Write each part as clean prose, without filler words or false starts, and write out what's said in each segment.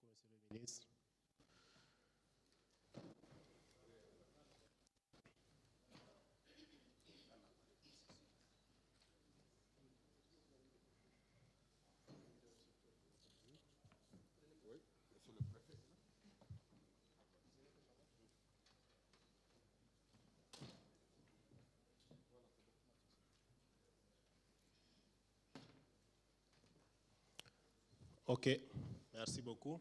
Monsieur le ministre. OK, merci beaucoup.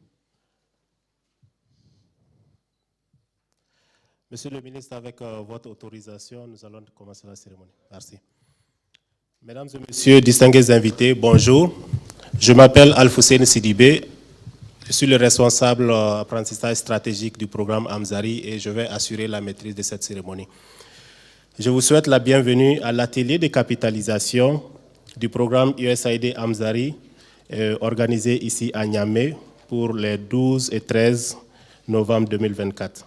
Monsieur le ministre, avec votre autorisation, nous allons commencer la cérémonie. Merci. Mesdames et messieurs, distingués invités, bonjour. Je m'appelle Alfousseni Sidibé. Je suis le responsable apprentissage stratégique du programme Amzari et je vais assurer la maîtrise de cette cérémonie. Je vous souhaite la bienvenue à l'atelier de capitalisation du programme USAID Amzari organisé ici à Niamey pour les 12 et 13 novembre 2024.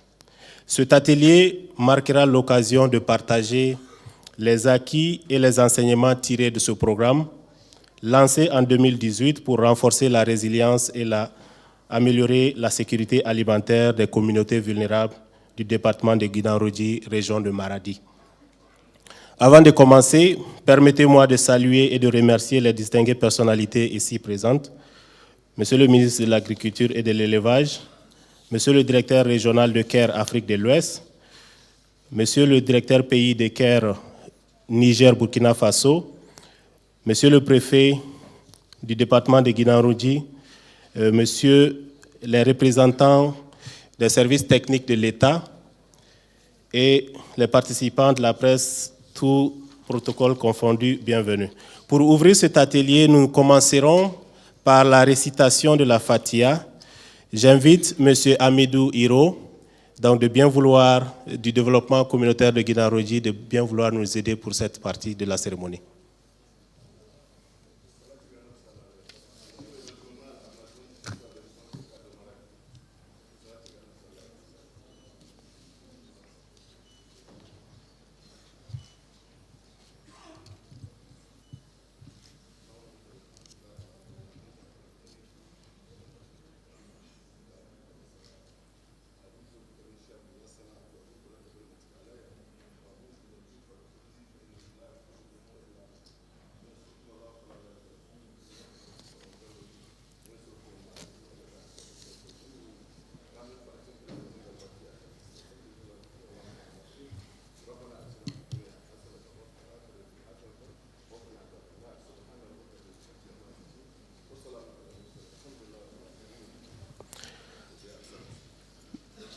Cet atelier marquera l'occasion de partager les acquis et les enseignements tirés de ce programme, lancé en 2018 pour renforcer la résilience et améliorer la sécurité alimentaire des communautés vulnérables du département de Guinaroji, région de Maradi. Avant de commencer, permettez-moi de saluer et de remercier les distinguées personnalités ici présentes, Monsieur le ministre de l'Agriculture et de l'Élevage, Monsieur le directeur régional de CARE Afrique de l'Ouest, Monsieur le directeur pays de CARE Niger-Burkina Faso, Monsieur le préfet du département de Guinaroji, Monsieur les représentants des services techniques de l'État et les participants de la presse, tout protocole confondu, bienvenue. Pour ouvrir cet atelier, nous commencerons par la récitation de la Fatiha. J'invite M. Amidou Hiro, donc de bien vouloir du développement communautaire de Guinaroji, de bien vouloir nous aider pour cette partie de la cérémonie.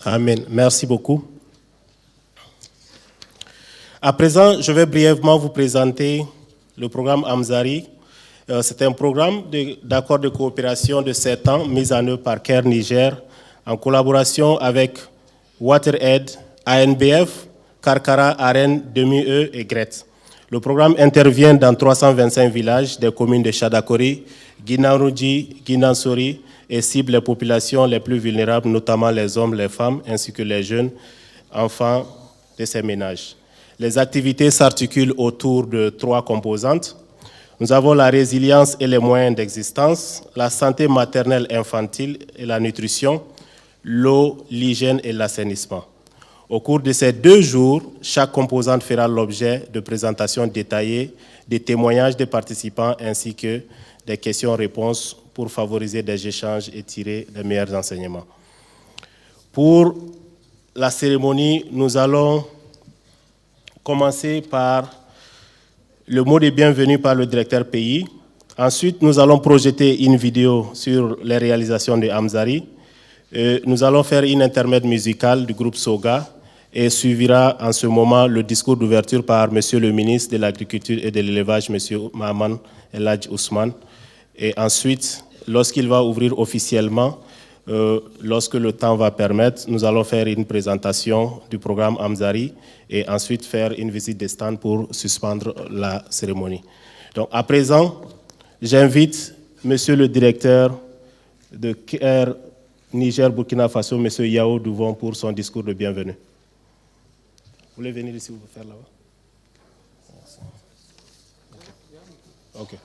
Amen. Merci beaucoup. À présent, je vais brièvement vous présenter le programme Amzari. C'est un programme d'accord de coopération de 7 ans mis en œuvre par CARE Niger en collaboration avec WaterAid, ANBF, Karkara, Aren, Demi-E et GRET. Le programme intervient dans 325 villages des communes de Chadakori, Guinaroji, Guinansori et cible les populations les plus vulnérables, notamment les hommes, les femmes, ainsi que les jeunes enfants de ces ménages. Les activités s'articulent autour de 3 composantes. Nous avons la résilience et les moyens d'existence, la santé maternelle infantile et la nutrition, l'eau, l'hygiène et l'assainissement. Au cours de ces 2 jours, chaque composante fera l'objet de présentations détaillées, des témoignages des participants ainsi que des questions-réponses pour favoriser des échanges et tirer les meilleurs enseignements. Pour la cérémonie, nous allons commencer par le mot de bienvenue par le directeur pays. Ensuite, nous allons projeter une vidéo sur les réalisations de Amzari. Nous allons faire une intermède musicale du groupe Soga et suivra en ce moment le discours d'ouverture par Monsieur le ministre de l'Agriculture et de l'Élevage, Monsieur Mahaman Eladj Ousmane. Et ensuite, lorsqu'il va ouvrir officiellement, lorsque le temps va permettre, nous allons faire une présentation du programme Amzari et ensuite faire une visite des stands pour suspendre la cérémonie. Donc, à présent, j'invite Monsieur le directeur de CARE Niger-Burkina Faso, Monsieur Yao Douvon, pour son discours de bienvenue. Vous voulez venir ici, vous faire là-bas? Ok.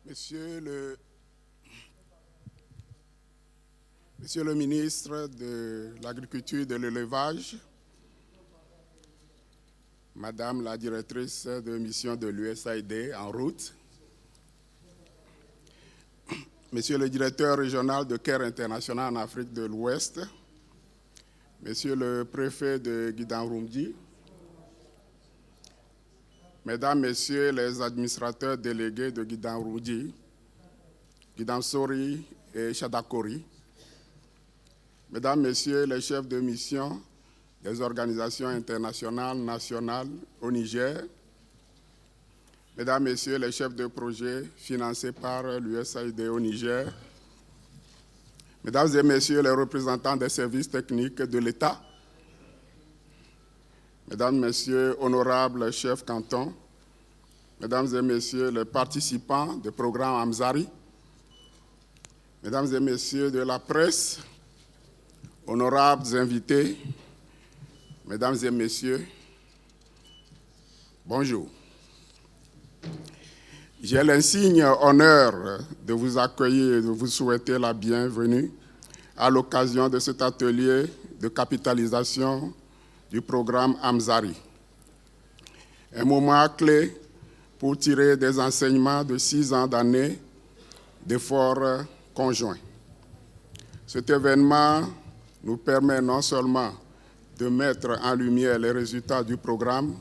Monsieur le ministre de l'Agriculture et de l'Élevage, Madame la directrice de mission de l'USAID en route, Monsieur le directeur régional de CARE International en Afrique de l'Ouest, Monsieur le préfet de Guidan-Rumdi, Mesdames, Messieurs les administrateurs délégués de Guidan-Rumdi, Guidan-Sori et Chadakori, Mesdames, Messieurs les chefs de mission des organisations internationales, nationales au Niger, Mesdames, Messieurs les chefs de projet financés par l'USAID au Niger, Mesdames et Messieurs les représentants des services techniques de l'État, Mesdames, Messieurs, honorables chefs cantons, Mesdames et Messieurs les participants du programme Amzari, Mesdames et Messieurs de la presse, honorables invités, Mesdames et Messieurs, bonjour. J'ai l'insigne honneur de vous accueillir et de vous souhaiter la bienvenue à l'occasion de cet atelier de capitalisation du programme Amzari. Un moment clé pour tirer des enseignements de 6 ans d'années d'efforts conjoints. Cet événement nous permet non seulement de mettre en lumière les résultats du programme,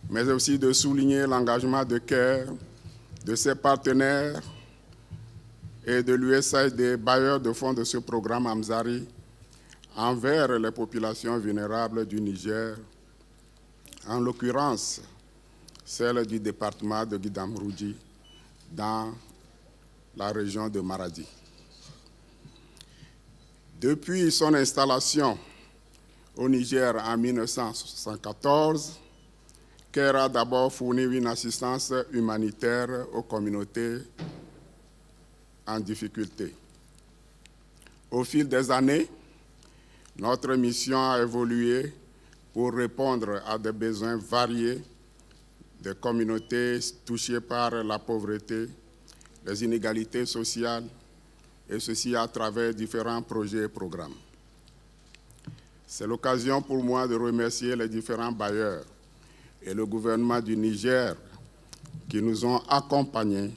mais aussi de souligner l'engagement de CARE, de ses partenaires et de l'USAID, bailleurs de fonds de ce programme Amzari, envers les populations vulnérables du Niger, en l'occurrence celle du département de Guidan-Rumdi, dans la région de Maradi. Depuis son installation au Niger en 1974, CARE a d'abord fourni une assistance humanitaire aux communautés en difficulté. Au fil des années, notre mission a évolué pour répondre à des besoins variés des communautés touchées par la pauvreté, les inégalités sociales, et ceci à travers différents projets et programmes. C'est l'occasion pour moi de remercier les différents bailleurs et le gouvernement du Niger qui nous ont accompagnés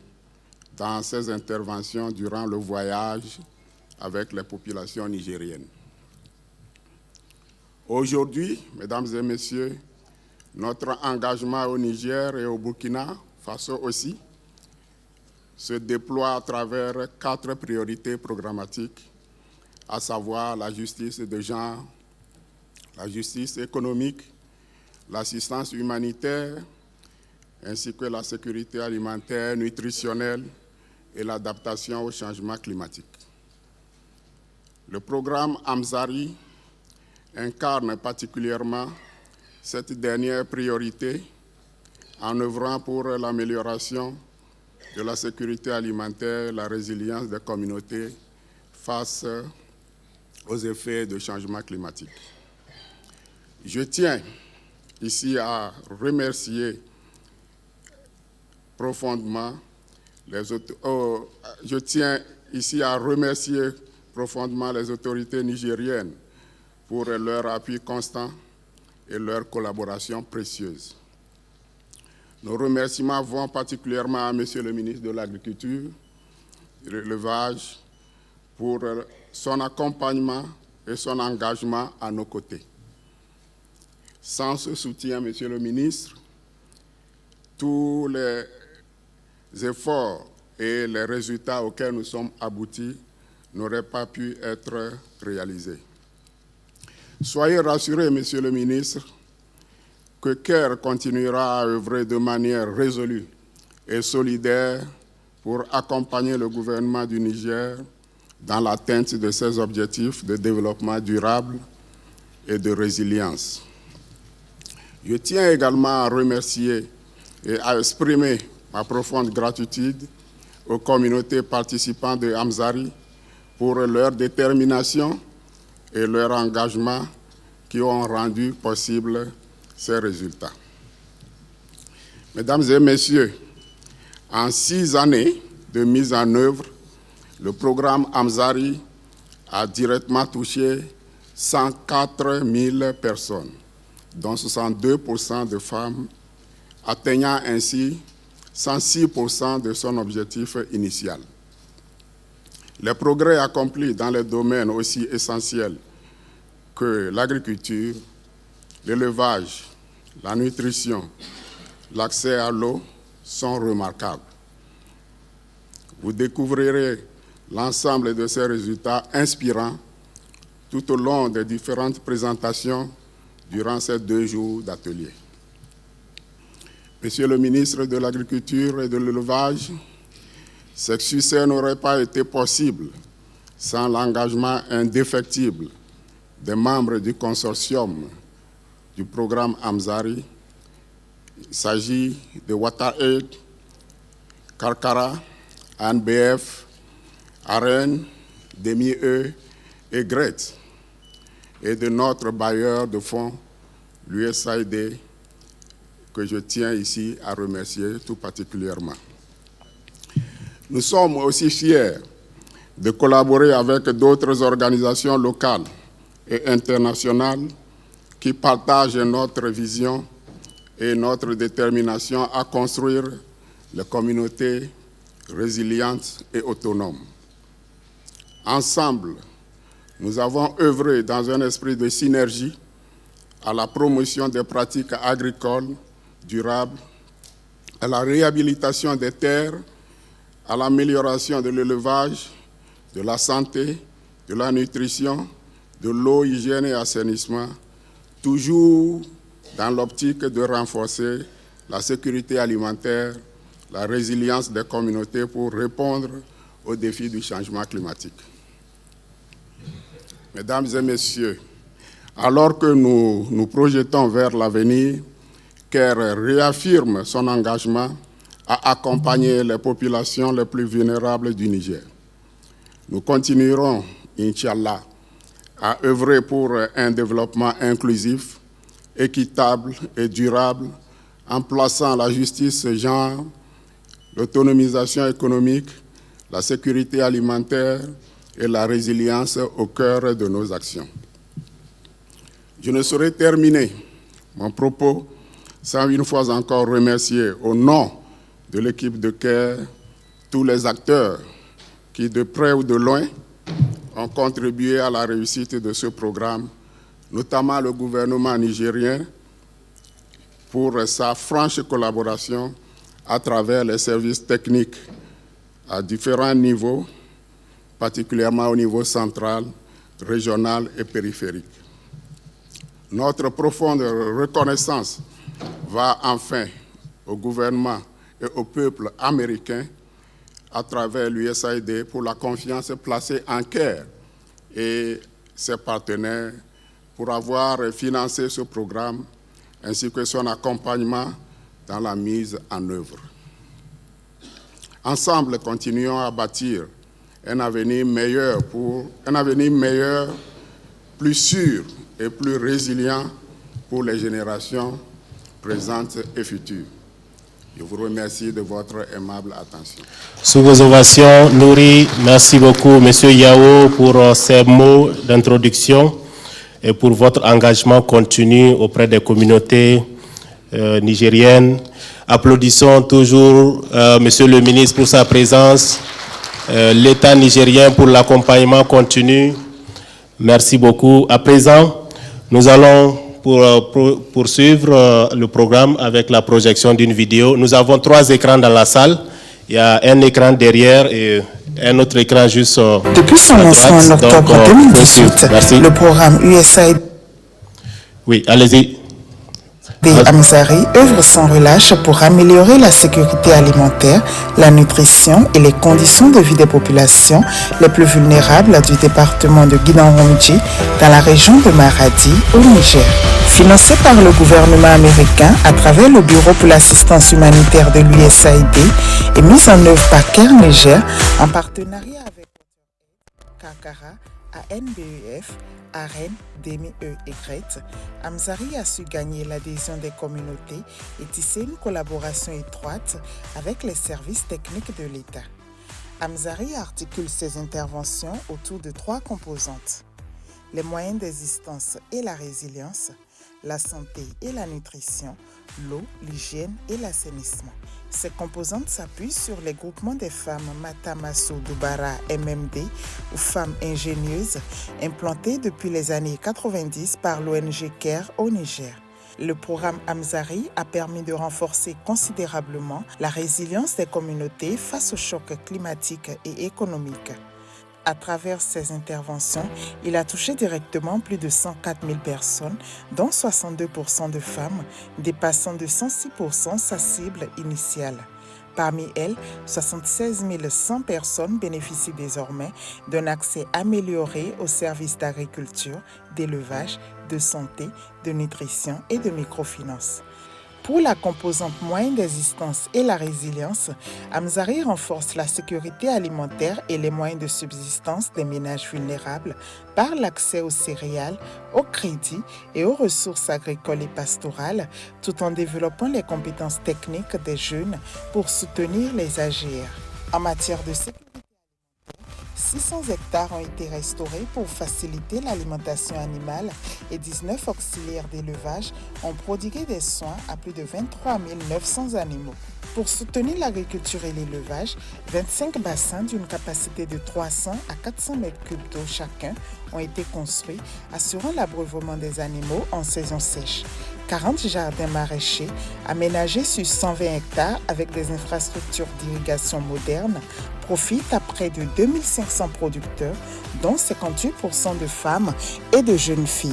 dans ces interventions durant le voyage avec les populations nigériennes. Aujourd'hui, mesdames et messieurs, notre engagement au Niger et au Burkina Faso aussi se déploie à travers 4 priorités programmatiques, à savoir la justice de genre, la justice économique, l'assistance humanitaire, ainsi que la sécurité alimentaire, nutritionnelle et l'adaptation au changement climatique. Le programme Amzari incarne particulièrement cette dernière priorité en œuvrant pour l'amélioration de la sécurité alimentaire et la résilience des communautés face aux effets du changement climatique. Je tiens ici à remercier profondément les autorités nigériennes pour leur appui constant et leur collaboration précieuse. Nos remerciements vont particulièrement à Monsieur le ministre de l'Agriculture et de l'Élevage pour son accompagnement et son engagement à nos côtés. Sans ce soutien, Monsieur le ministre, tous les efforts et les résultats auxquels nous sommes aboutis n'auraient pas pu être réalisés. Soyez rassurés, Monsieur le ministre, que CARE continuera à œuvrer de manière résolue et solidaire pour accompagner le gouvernement du Niger dans l'atteinte de ses objectifs de développement durable et de résilience. Je tiens également à remercier et à exprimer ma profonde gratitude aux communautés participantes de Amzari pour leur détermination et leur engagement qui ont rendu possible ces résultats. Mesdames et messieurs, En 6 années de mise en œuvre, le programme Amzari a directement touché 104 000 personnes, dont 62% de femmes, atteignant ainsi 106% de son objectif initial. Les progrès accomplis dans les domaines aussi essentiels que l'agriculture, l'élevage, la nutrition, l'accès à l'eau sont remarquables. Vous découvrirez l'ensemble de ces résultats inspirants tout au long des différentes présentations durant ces 2 jours d'atelier. Monsieur le ministre de l'Agriculture et de l'Élevage, ce succès n'aurait pas été possible sans l'engagement indéfectible des membres du consortium du programme Amzari. Il s'agit de WaterAid, Karkara, ANBF, AREN, DMIE et GRET, et de notre bailleur de fonds, l'USAID, que je tiens ici à remercier tout particulièrement. Nous sommes aussi fiers de collaborer avec d'autres organisations locales et internationales qui partagent notre vision et notre détermination à construire les communautés résilientes et autonomes. Ensemble, nous avons œuvré dans un esprit de synergie à la promotion des pratiques agricoles durables, à la réhabilitation des terres, à l'amélioration de l'élevage, de la santé, de la nutrition, de l'eau, hygiène et assainissement, toujours dans l'optique de renforcer la sécurité alimentaire, la résilience des communautés pour répondre aux défis du changement climatique. Mesdames et messieurs, alors que nous nous projetons vers l'avenir, CARE réaffirme son engagement à accompagner les populations les plus vulnérables du Niger. Nous continuerons, Inch'Allah, à œuvrer pour un développement inclusif, équitable et durable, en plaçant la justice genre, l'autonomisation économique, la sécurité alimentaire et la résilience au cœur de nos actions. Je ne saurais terminer mon propos sans une fois encore remercier au nom de l'équipe de CARE tous les acteurs qui, de près ou de loin, ont contribué à la réussite de ce programme, notamment le gouvernement nigérien, pour sa franche collaboration à travers les services techniques à différents niveaux, particulièrement au niveau central, régional et périphérique. Notre profonde reconnaissance va enfin au gouvernement et au peuple américain à travers l'USAID pour la confiance placée en CARE et ses partenaires pour avoir financé ce programme ainsi que son accompagnement dans la mise en œuvre. Ensemble, continuons à bâtir un avenir meilleur, plus sûr et plus résilient pour les générations présentes et futures. Je vous remercie de votre aimable attention. Sous vos ovations, Nouri, merci beaucoup, Monsieur Yao, pour ces mots d'introduction et pour votre engagement continu auprès des communautés nigériennes. Applaudissons toujours Monsieur le ministre pour sa présence, l'État nigérien pour l'accompagnement continu. Merci beaucoup. À présent, nous allons poursuivre le programme avec la projection d'une vidéo. Nous avons 3 écrans dans la salle. Il y a un écran derrière et un autre écran juste depuis son lancement en octobre 2018, le programme USAID oui, allez-y. Amzari œuvre sans relâche pour améliorer la sécurité alimentaire, la nutrition et les conditions de vie des populations les plus vulnérables du département de Guinanronji dans la région de Maradi au Niger. Financé par le gouvernement américain à travers le Bureau pour l'assistance humanitaire de l'USAID et mis en œuvre par CARE Niger en partenariat avec Karkara, À NBEF, AREN, DEMIE et GRET, Amzari a su gagner l'adhésion des communautés et tisser une collaboration étroite avec les services techniques de l'État. Amzari articule ses interventions autour de 3 composantes: les moyens d'existence et la résilience, la santé et la nutrition, l'eau, l'hygiène et l'assainissement. Ces composantes s'appuient sur les groupements des femmes Matamasso Doubara MMD ou femmes ingénieuses implantées depuis les années 90 par l'ONG CARE au Niger. Le programme Amzari a permis de renforcer considérablement la résilience des communautés face aux chocs climatiques et économiques. À travers ses interventions, il a touché directement plus de 104 000 personnes, dont 62% de femmes, dépassant de 106% sa cible initiale. Parmi elles, 76 100 personnes bénéficient désormais d'un accès amélioré aux services d'agriculture, d'élevage, de santé, de nutrition et de microfinance. Pour la composante moyenne d'existence et la résilience, Amzari renforce la sécurité alimentaire et les moyens de subsistance des ménages vulnérables par l'accès aux céréales, au crédit et aux ressources agricoles et pastorales, tout en développant les compétences techniques des jeunes pour soutenir les AGR. En matière de sécurité, 600 hectares ont été restaurés pour faciliter l'alimentation animale et 19 auxiliaires d'élevage ont prodigué des soins à plus de 23 900 animaux. Pour soutenir l'agriculture et l'élevage, 25 bassins d'une capacité de 300 à 400 mètres cubes d'eau chacun ont été construits, assurant l'abreuvement des animaux en saison sèche. 40 jardins maraîchers aménagés sur 120 hectares avec des infrastructures d'irrigation modernes profitent à près de 2500 producteurs, dont 58% de femmes et de jeunes filles.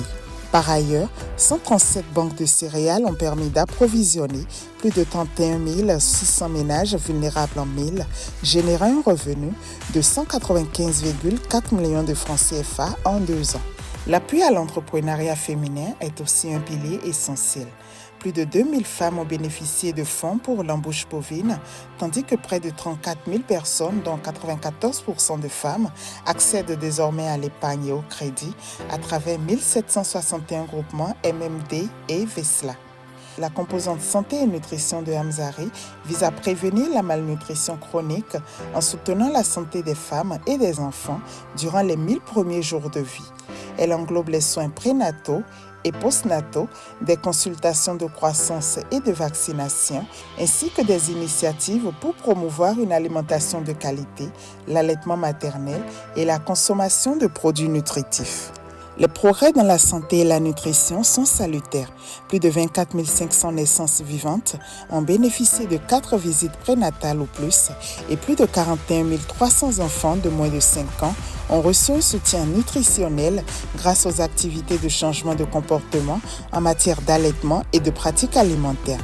Par ailleurs, 137 banques de céréales ont permis d'approvisionner plus de 31 600 ménages vulnérables en mil, générant un revenu de 195,4 millions de francs CFA en 2 ans. L'appui à l'entrepreneuriat féminin est aussi un pilier essentiel. Plus de 2000 femmes ont bénéficié de fonds pour l'embauche bovine, tandis que près de 34 000 personnes, dont 94% de femmes, accèdent désormais à l'épargne et au crédit à travers 1761 groupements MMD et VESLA. La composante santé et nutrition de Amzari vise à prévenir la malnutrition chronique en soutenant la santé des femmes et des enfants durant les 1000 premiers jours de vie. Elle englobe les soins prénataux et postnataux, des consultations de croissance et de vaccination, ainsi que des initiatives pour promouvoir une alimentation de qualité, l'allaitement maternel et la consommation de produits nutritifs. Les progrès dans la santé et la nutrition sont salutaires. Plus de 24 500 naissances vivantes ont bénéficié de 4 visites prénatales ou plus et plus de 41 300 enfants de moins de 5 ans ont reçu un soutien nutritionnel grâce aux activités de changement de comportement en matière d'allaitement et de pratiques alimentaires.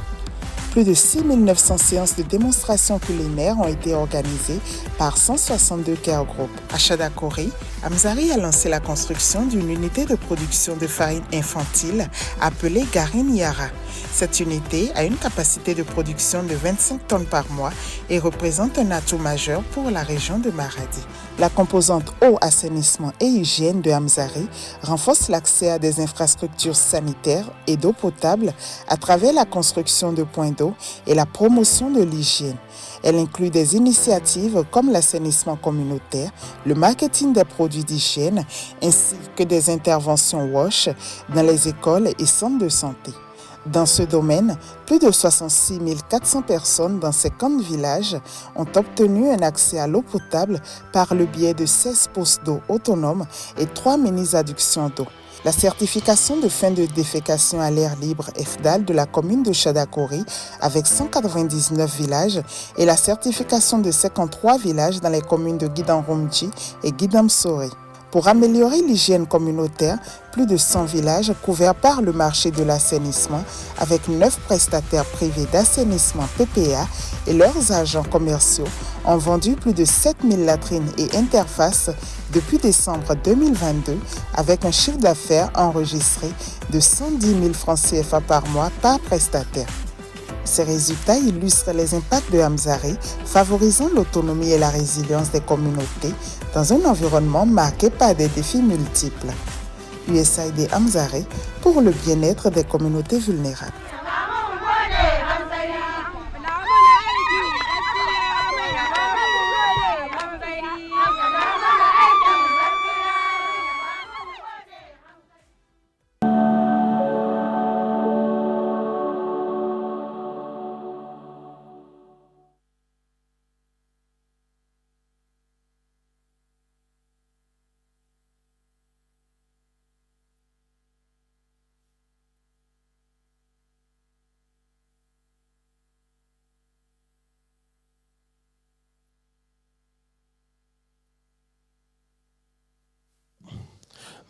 Plus de 6 900 séances de démonstration culinaire ont été organisées par 162 care groups. À Chadakori, Amzari a lancé la construction d'une unité de production de farine infantile appelée Garine Yara. Cette unité a une capacité de production de 25 tonnes par mois et représente un atout majeur pour la région de Maradi. La composante eau, assainissement et hygiène de Amzari renforce l'accès à des infrastructures sanitaires et d'eau potable à travers la construction de points d'eau et la promotion de l'hygiène. Elle inclut des initiatives comme l'assainissement communautaire, le marketing des produits d'hygiène ainsi que des interventions WASH dans les écoles et centres de santé. Dans ce domaine, plus de 66 400 personnes dans 50 villages ont obtenu un accès à l'eau potable par le biais de 16 postes d'eau autonomes et 3 mini-adductions d'eau. La certification de fin de défécation à l'air libre FDAL de la commune de Chadakori avec 199 villages et la certification de 53 villages dans les communes de Guidam-Rumji et Guidam-Soré. Pour améliorer l'hygiène communautaire, plus de 100 villages couverts par le marché de l'assainissement avec 9 prestataires privés d'assainissement PPA et leurs agents commerciaux ont vendu plus de 7000 latrines et interfaces depuis décembre 2022 avec un chiffre d'affaires enregistré de 110 000 francs CFA par mois par prestataire. Ces résultats illustrent les impacts de Amzari, favorisant l'autonomie et la résilience des communautés dans un environnement marqué par des défis multiples. USAID Amzari pour le bien-être des communautés vulnérables.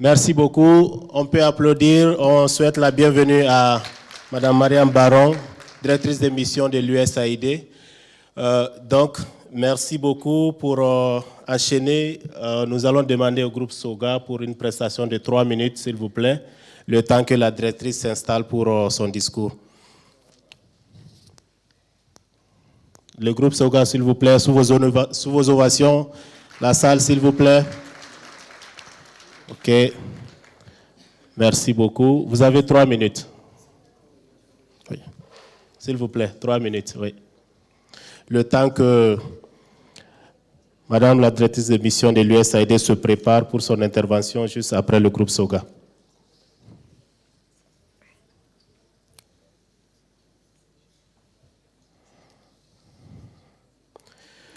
Merci beaucoup. On peut applaudir. On souhaite la bienvenue à Mme Mariam Baron, directrice des missions de l'USAID. Donc, merci beaucoup pour enchaîner. Nous allons demander au groupe SOGA pour une prestation de 3 minutes, s'il vous plaît, le temps que la directrice s'installe pour son discours. Le groupe SOGA, s'il vous plaît, sous vos ovations. La salle, s'il vous plaît. OK. Merci beaucoup. Vous avez 3 minutes. Oui. S'il vous plaît, 3 minutes, oui. Le temps que Madame la directrice de mission de l'USAID se prépare pour son intervention juste après le groupe SOGA.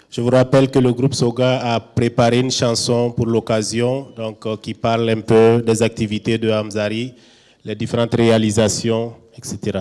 Je vous rappelle que le groupe SOGA a préparé une chanson pour l'occasion, donc qui parle un peu des activités de Amzari, les différentes réalisations, etc.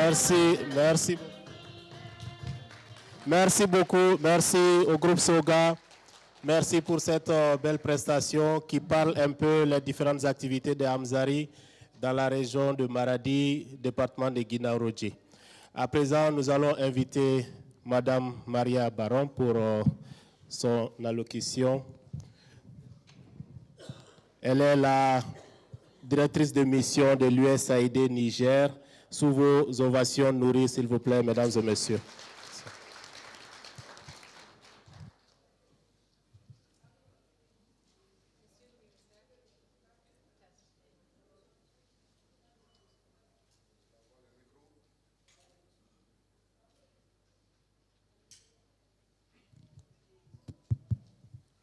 Merci. Merci beaucoup. Merci au groupe Soga. Merci pour cette belle prestation qui parle un peu des différentes activités de Hamzari dans la région de Maradi, département de Guinaw-Rodji. À présent, nous allons inviter Madame Maria Baron pour son allocution. Elle est la directrice de mission de l'USAID Niger. Sous vos ovations nourries, s'il vous plaît, mesdames et messieurs.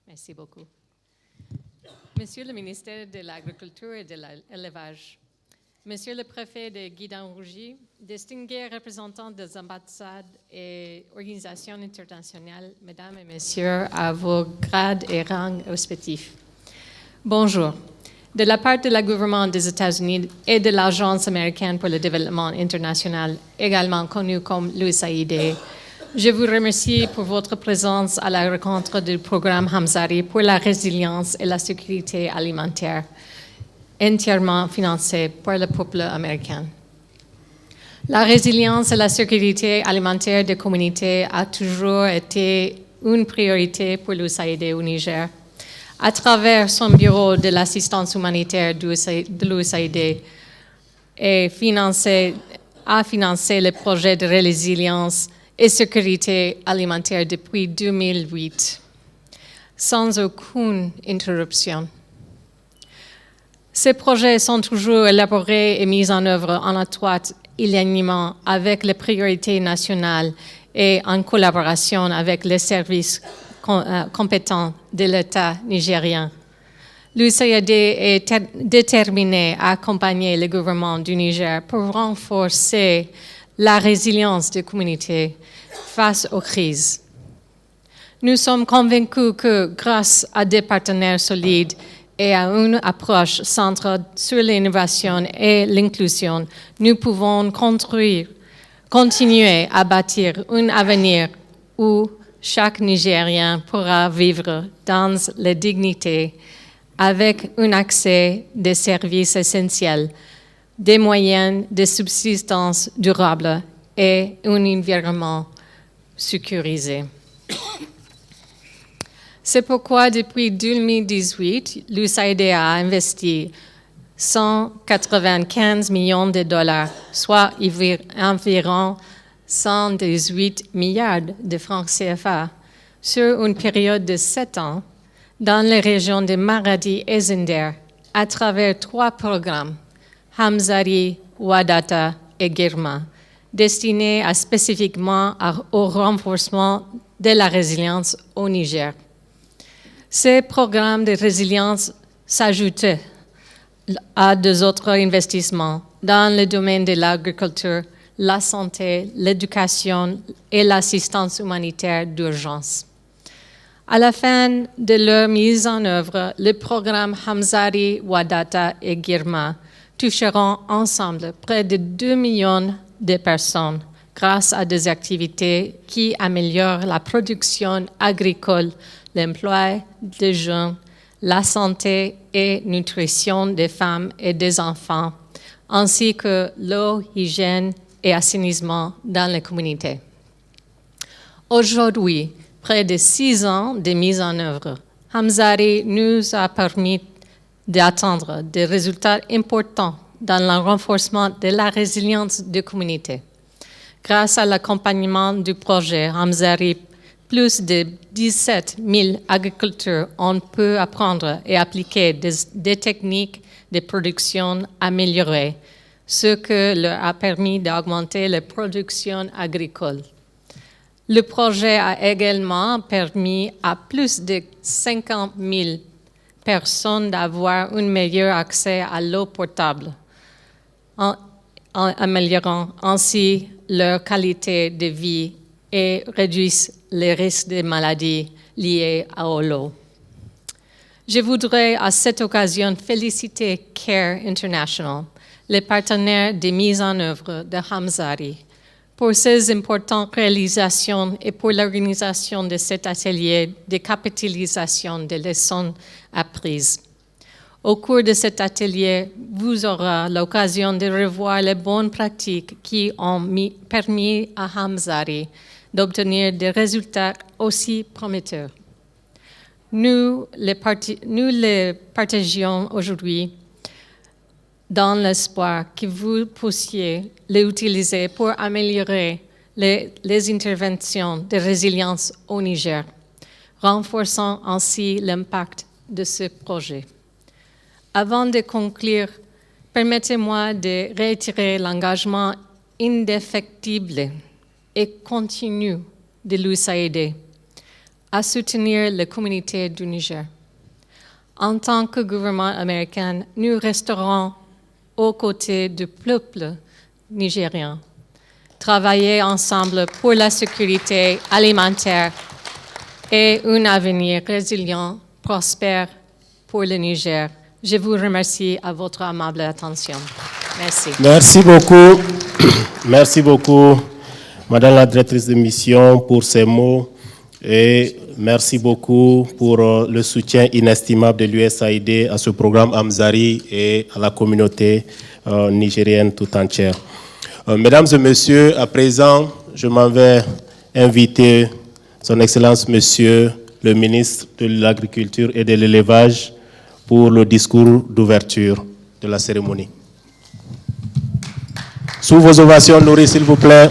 Merci beaucoup. Monsieur le ministère de l'Agriculture et de l'Élevage, Monsieur le préfet de Guinaw-Rodji, distingués représentants des ambassades et organisations internationales, Mesdames et Messieurs, à vos grades et rangs respectifs. Bonjour. De la part de la gouvernement des États-Unis et de l'Agence américaine pour le développement international, également connue comme l'USAID, je vous remercie pour votre présence à la rencontre du programme Hamzari pour la résilience et la sécurité alimentaire, entièrement financé par le peuple américain. La résilience et la sécurité alimentaire des communautés a toujours été une priorité pour l'USAID au Niger. À travers son bureau de l'assistance humanitaire de l'USAID, a financé le projet de résilience et sécurité alimentaire depuis 2008, sans aucune interruption. Ces projets sont toujours élaborés et mis en œuvre en étroit alignement avec les priorités nationales et en collaboration avec les services compétents de l'État nigérien. L'USAID est déterminé à accompagner le gouvernement du Niger pour renforcer la résilience des communautés face aux crises. Nous sommes convaincus que grâce à des partenaires solides et à une approche centrée sur l'innovation et l'inclusion, nous pouvons continuer à bâtir un avenir où chaque Nigérien pourra vivre dans la dignité avec un accès des services essentiels, des moyens de subsistance durable et un environnement sécurisé. C'est pourquoi, depuis 2018, l'USAID a investi 195 millions de dollars, soit environ 118 milliards de francs CFA, sur une période de 7 ans, dans les régions de Maradi et Zinder, à travers 3 programmes, Hamzari, Wadata et Girma, destinés spécifiquement au renforcement de la résilience au Niger. Ces programmes de résilience s'ajoutent à deux autres investissements dans le domaine de l'agriculture, la santé, l'éducation et l'assistance humanitaire d'urgence. À la fin de leur mise en œuvre, le programme Hamzari, Wadata et Girma toucheront ensemble près de 2 millions de personnes grâce à des activités qui améliorent la production agricole, l'emploi des jeunes, la santé et nutrition des femmes et des enfants, ainsi que l'eau, hygiène et assainissement dans les communautés. Aujourd'hui, près de 6 ans de mise en œuvre, Hamzari nous a permis d'atteindre des résultats importants dans le renforcement de la résilience des communautés. Grâce à l'accompagnement du projet Hamzari, plus de 17 000 agriculteurs ont pu apprendre et appliquer des techniques de production améliorées, ce qui leur a permis d'augmenter la production agricole. Le projet a également permis à plus de 50 000 personnes d'avoir un meilleur accès à l'eau potable, en améliorant ainsi leur qualité de vie et réduisent les risques de maladies liées à l'eau. Je voudrais à cette occasion féliciter CARE International, les partenaires de mise en œuvre de Hamzari, pour ces importantes réalisations et pour l'organisation de cet atelier de capitalisation des leçons apprises. Au cours de cet atelier, vous aurez l'occasion de revoir les bonnes pratiques qui ont permis à Hamzari d'obtenir des résultats aussi prometteurs. Nous les partagions aujourd'hui dans l'espoir que vous puissiez les utiliser pour améliorer les interventions de résilience au Niger, renforçant ainsi l'impact de ce projet. Avant de conclure, permettez-moi de réitérer l'engagement indéfectible et continu de l'USAID à soutenir la communauté du Niger. En tant que gouvernement américain, nous resterons aux côtés du peuple nigérien, travailler ensemble pour la sécurité alimentaire et un avenir résilient, prospère pour le Niger. Je vous remercie à votre amable attention. Merci. Merci beaucoup. Merci beaucoup, Madame la directrice de mission, pour ces mots. Et merci beaucoup pour le soutien inestimable de l'USAID à ce programme Hamzari et à la communauté nigérienne tout entière. Mesdames et messieurs, à présent, je m'en vais inviter Son Excellence Monsieur le ministre de l'Agriculture et de l'Élevage pour le discours d'ouverture de la cérémonie. Sous vos ovations, nourries, s'il vous plaît.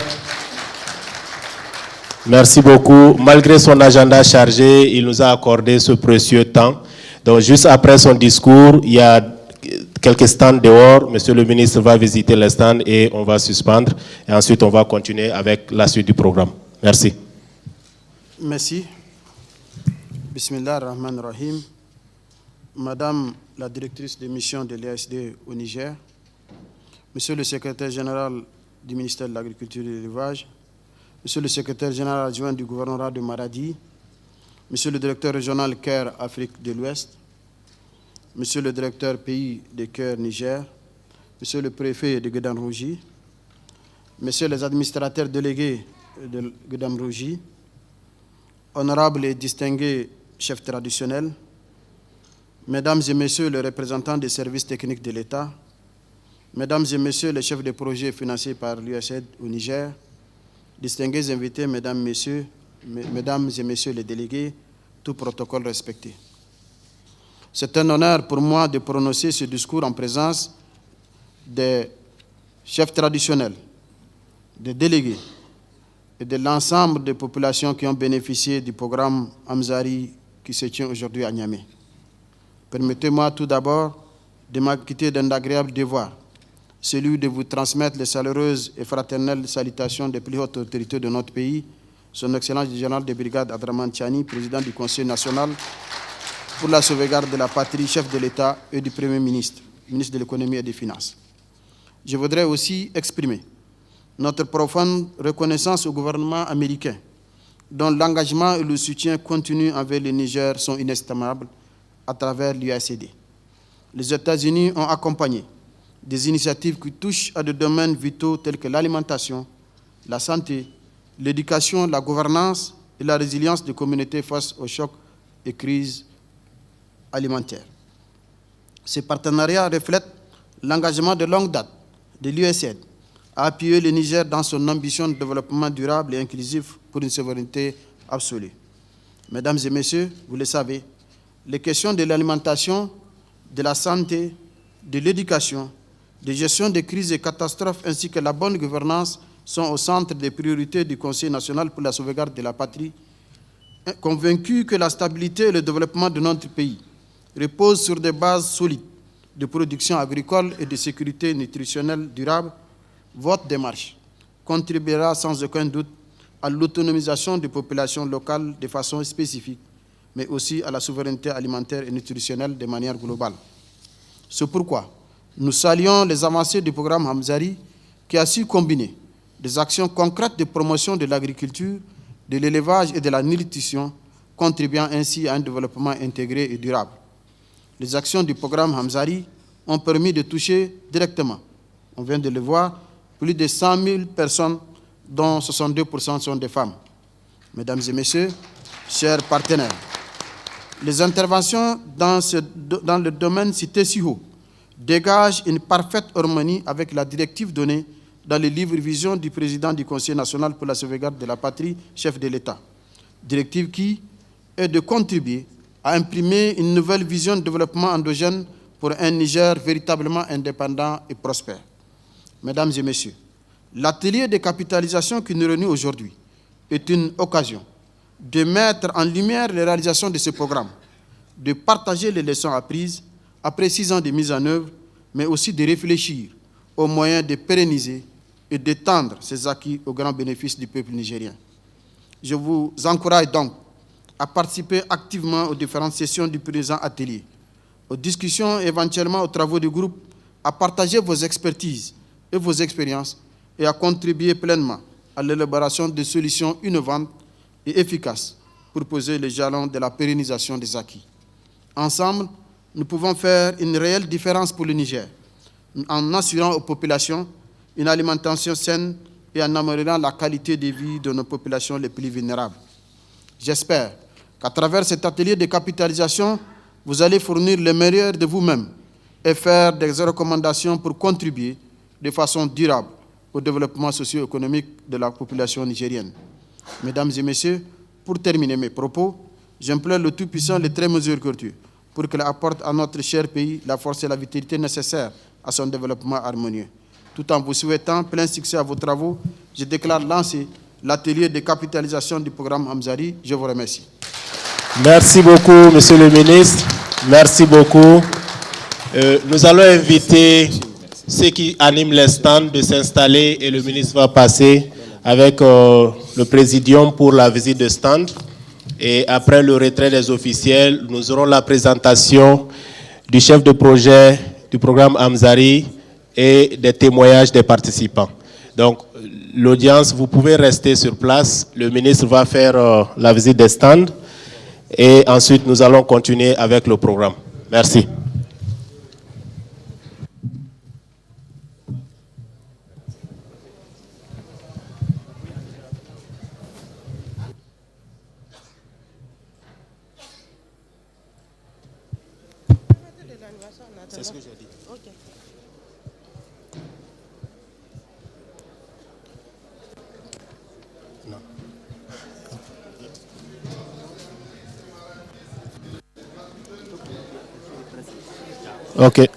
Merci beaucoup. Malgré son agenda chargé, il nous a accordé ce précieux temps. Donc, juste après son discours, il y a quelques stands dehors. Monsieur le ministre va visiter les stands et on va suspendre. Et ensuite, on va continuer avec la suite du programme. Merci. Merci. Bismillah ar-Rahman ar-Rahim. Madame la directrice de mission de l'USAID au Niger, Monsieur le secrétaire général du ministère de l'Agriculture et de l'Élevage, Monsieur le secrétaire général adjoint du gouvernorat de Maradi, Monsieur le directeur régional CARE Afrique de l'Ouest, Monsieur le directeur pays de CARE Niger, Monsieur le préfet de Guedam-Rougi, Messieurs les administrateurs délégués de Guedam-Rougi, honorables et distingués chefs traditionnels, Mesdames et Messieurs les représentants des services techniques de l'État, Mesdames et Messieurs les chefs de projet financés par l'USAID au Niger, distingués invités, Mesdames et Messieurs les délégués, tout protocole respecté. C'est un honneur pour moi de prononcer ce discours en présence des chefs traditionnels, des délégués et de l'ensemble des populations qui ont bénéficié du programme Hamzari qui se tient aujourd'hui à Niamey. Permettez-moi tout d'abord de m'acquitter d'un agréable devoir, celui de vous transmettre les chaleureuses et fraternelles salutations des plus hautes autorités de notre pays, Son Excellence le général de brigade Abdraman Tiani, président du Conseil national pour la sauvegarde de la patrie, chef de l'État, et du Premier ministre, ministre de l'économie et des finances. Je voudrais aussi exprimer notre profonde reconnaissance au gouvernement américain, dont l'engagement et le soutien continu envers le Niger sont inestimables à travers l'USAID. Les États-Unis ont accompagné des initiatives qui touchent à des domaines vitaux tels que l'alimentation, la santé, l'éducation, la gouvernance et la résilience des communautés face aux chocs et crises alimentaires. Ces partenariats reflètent l'engagement de longue date de l'USAID à appuyer le Niger dans son ambition de développement durable et inclusif pour une souveraineté absolue. Mesdames et Messieurs, vous le savez, les questions de l'alimentation, de la santé, de l'éducation, de gestion des crises et catastrophes ainsi que la bonne gouvernance sont au centre des priorités du Conseil national pour la sauvegarde de la patrie, convaincu que la stabilité et le développement de notre pays reposent sur des bases solides de production agricole et de sécurité nutritionnelle durable. Votre démarche contribuera sans aucun doute à l'autonomisation des populations locales de façon spécifique, mais aussi à la souveraineté alimentaire et nutritionnelle de manière globale. C'est pourquoi nous saluons les avancées du programme Hamzari qui a su combiner des actions concrètes de promotion de l'agriculture, de l'élevage et de la nutrition, contribuant ainsi à un développement intégré et durable. Les actions du programme Hamzari ont permis de toucher directement On vient de le voir, plus de 100 000 personnes, dont 62% sont des femmes. Mesdames et messieurs, chers partenaires, les interventions dans le domaine cité si haut dégagent une parfaite harmonie avec la directive donnée dans le livre vision du président du Conseil national pour la sauvegarde de la patrie, chef de l'État. Directive qui est de contribuer à imprimer une nouvelle vision de développement endogène pour un Niger véritablement indépendant et prospère. Mesdames et messieurs, l'atelier de capitalisation qui nous réunit aujourd'hui est une occasion de mettre en lumière les réalisations de ce programme, de partager les leçons apprises après 6 ans de mise en œuvre, mais aussi de réfléchir aux moyens de pérenniser et d'étendre ces acquis au grand bénéfice du peuple nigérien. Je vous encourage donc à participer activement aux différentes sessions du présent atelier, aux discussions et éventuellement aux travaux du groupe, à partager vos expertises et vos expériences et à contribuer pleinement à l'élaboration de solutions innovantes et efficaces pour poser les jalons de la pérennisation des acquis. Ensemble, nous pouvons faire une réelle différence pour le Niger en assurant aux populations une alimentation saine et en améliorant la qualité de vie de nos populations les plus vulnérables. J'espère qu'à travers cet atelier de capitalisation, vous allez fournir le meilleur de vous-même et faire des recommandations pour contribuer de façon durable au développement socio-économique de la population nigérienne. Mesdames et messieurs, pour terminer mes propos, j'implore le Tout-Puissant, le très miséricordieux, pour qu'il apporte à notre cher pays la force et la vitalité nécessaires à son développement harmonieux. Tout en vous souhaitant plein succès à vos travaux, je déclare lancer l'atelier de capitalisation du programme Amzari. Je vous remercie. Merci beaucoup, Monsieur le ministre. Merci beaucoup. Nous allons inviter ceux qui animent les stands de s'installer et le ministre va passer avec le présidium pour la visite de stand. Et après le retrait des officiels, nous aurons la présentation du chef de projet du programme Amzari et des témoignages des participants. Donc, l'audience, vous pouvez rester sur place. Le ministre va faire la visite des stands et ensuite nous allons continuer avec le programme. Merci. C'est ce que j'ai dit. Okay. Non. Ok.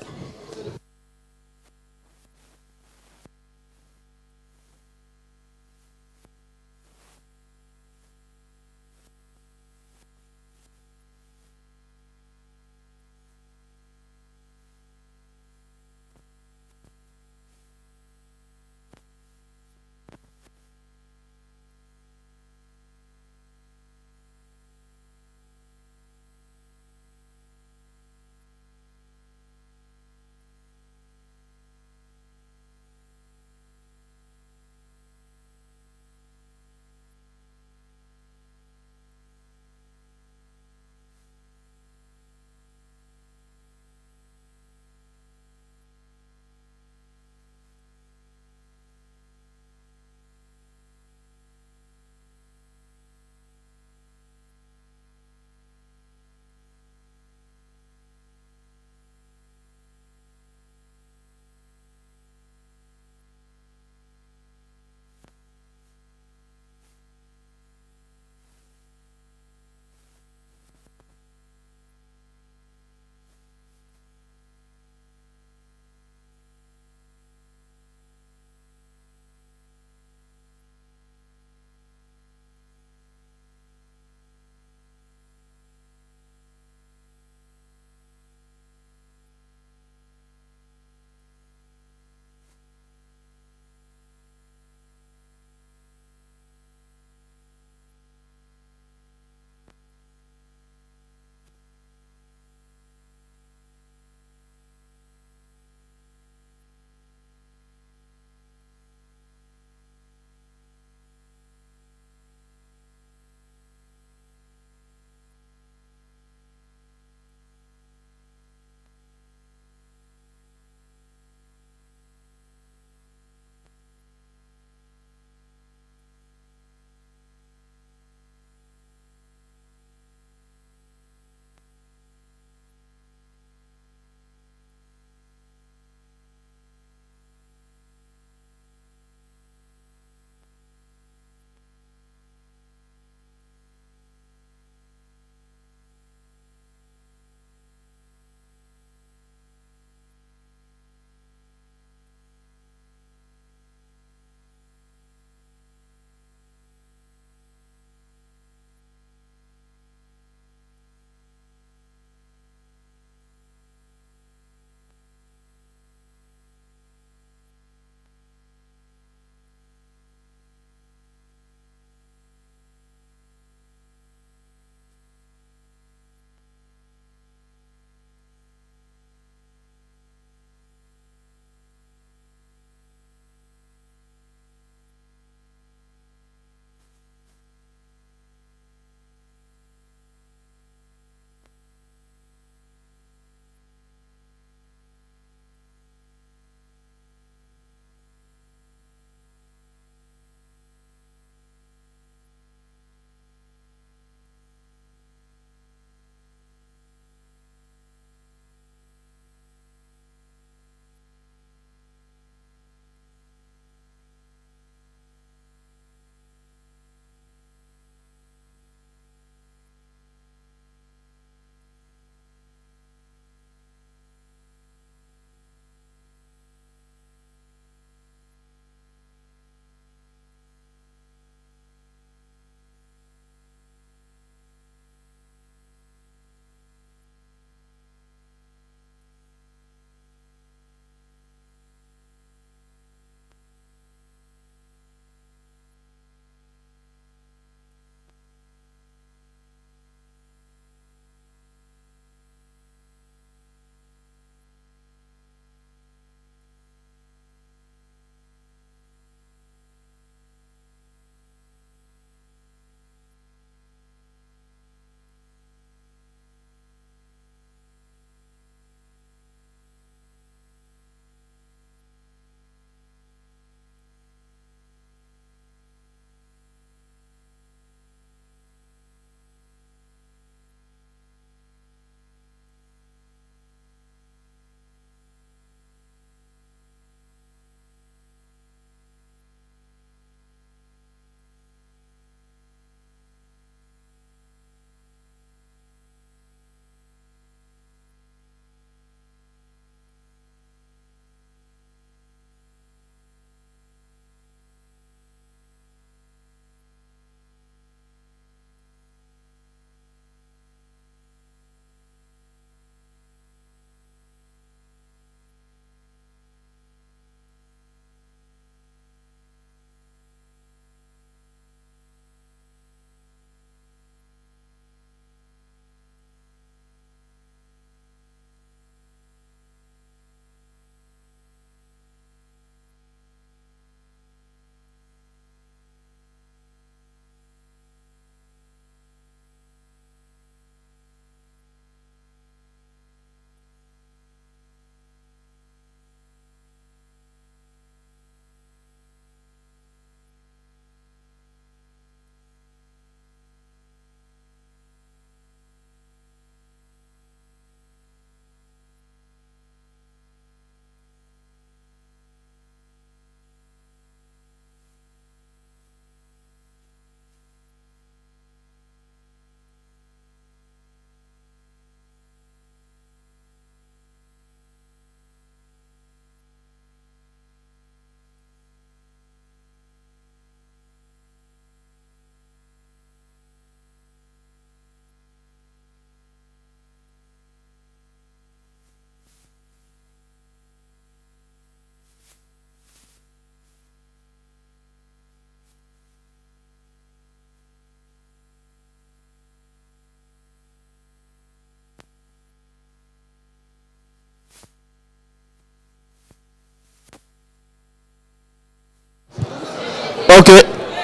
Ok.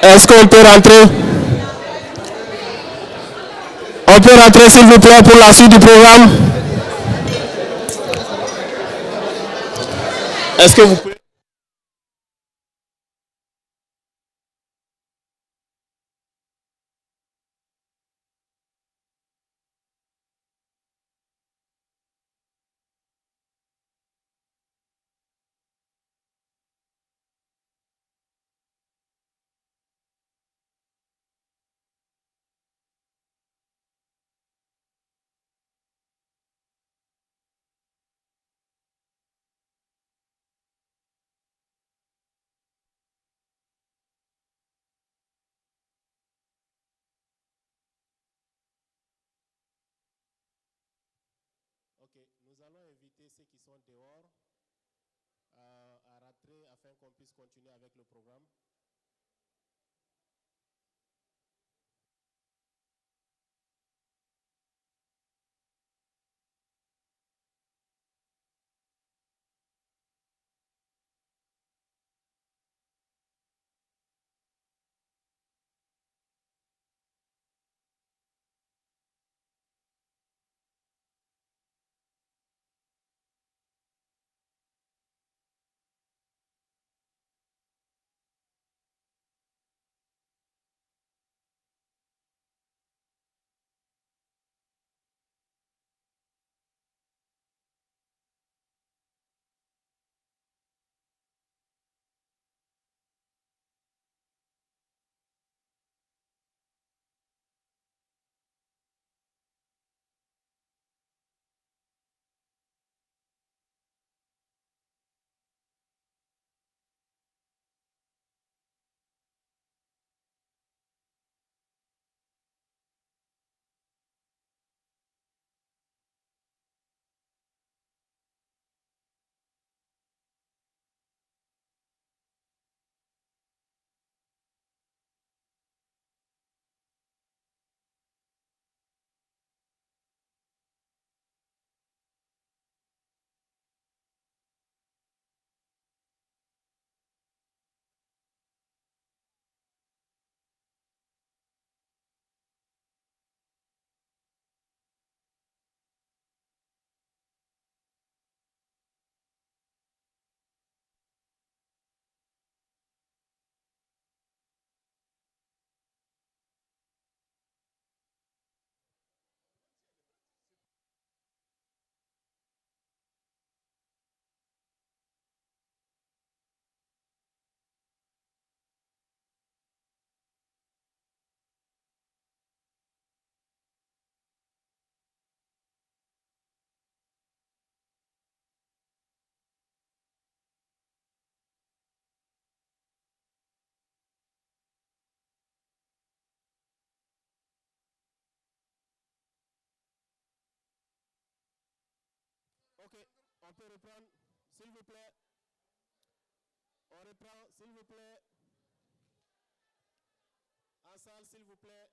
Est-ce qu'on peut rentrer? On peut rentrer s'il vous plaît pour la suite du programme? Est-ce que vous pouvez... Ok, nous allons inviter ceux qui sont dehors à rentrer afin qu'on puisse continuer avec le programme. Ok, on peut reprendre, s'il vous plaît. On reprend, s'il vous plaît. En salle, s'il vous plaît.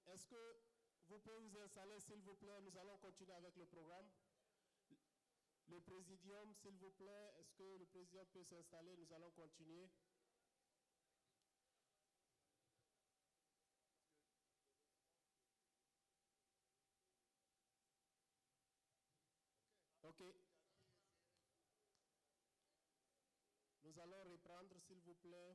est-ce que vous pouvez vous installer, s'il vous plaît? Nous allons continuer avec le programme. Le présidium, s'il vous plaît, est-ce que le présidium peut s'installer? Nous allons continuer. OK. Nous allons reprendre, s'il vous plaît.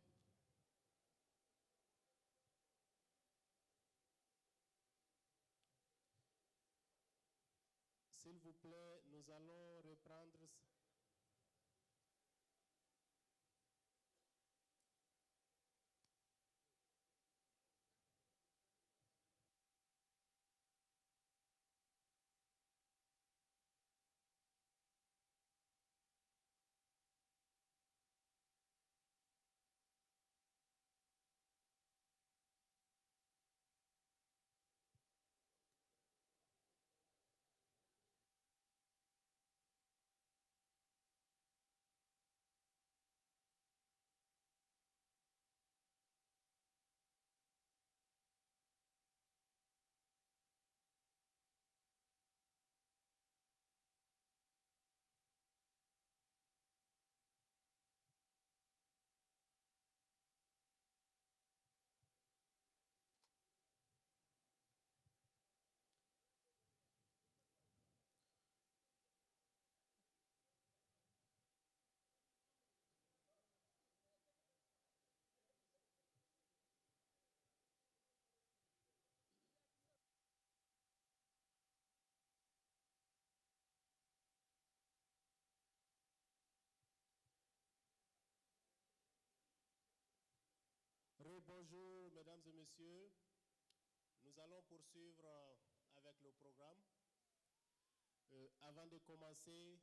S'il vous plaît, nous allons reprendre. Bonjour, mesdames et messieurs. Nous allons poursuivre avec le programme. Avant de commencer,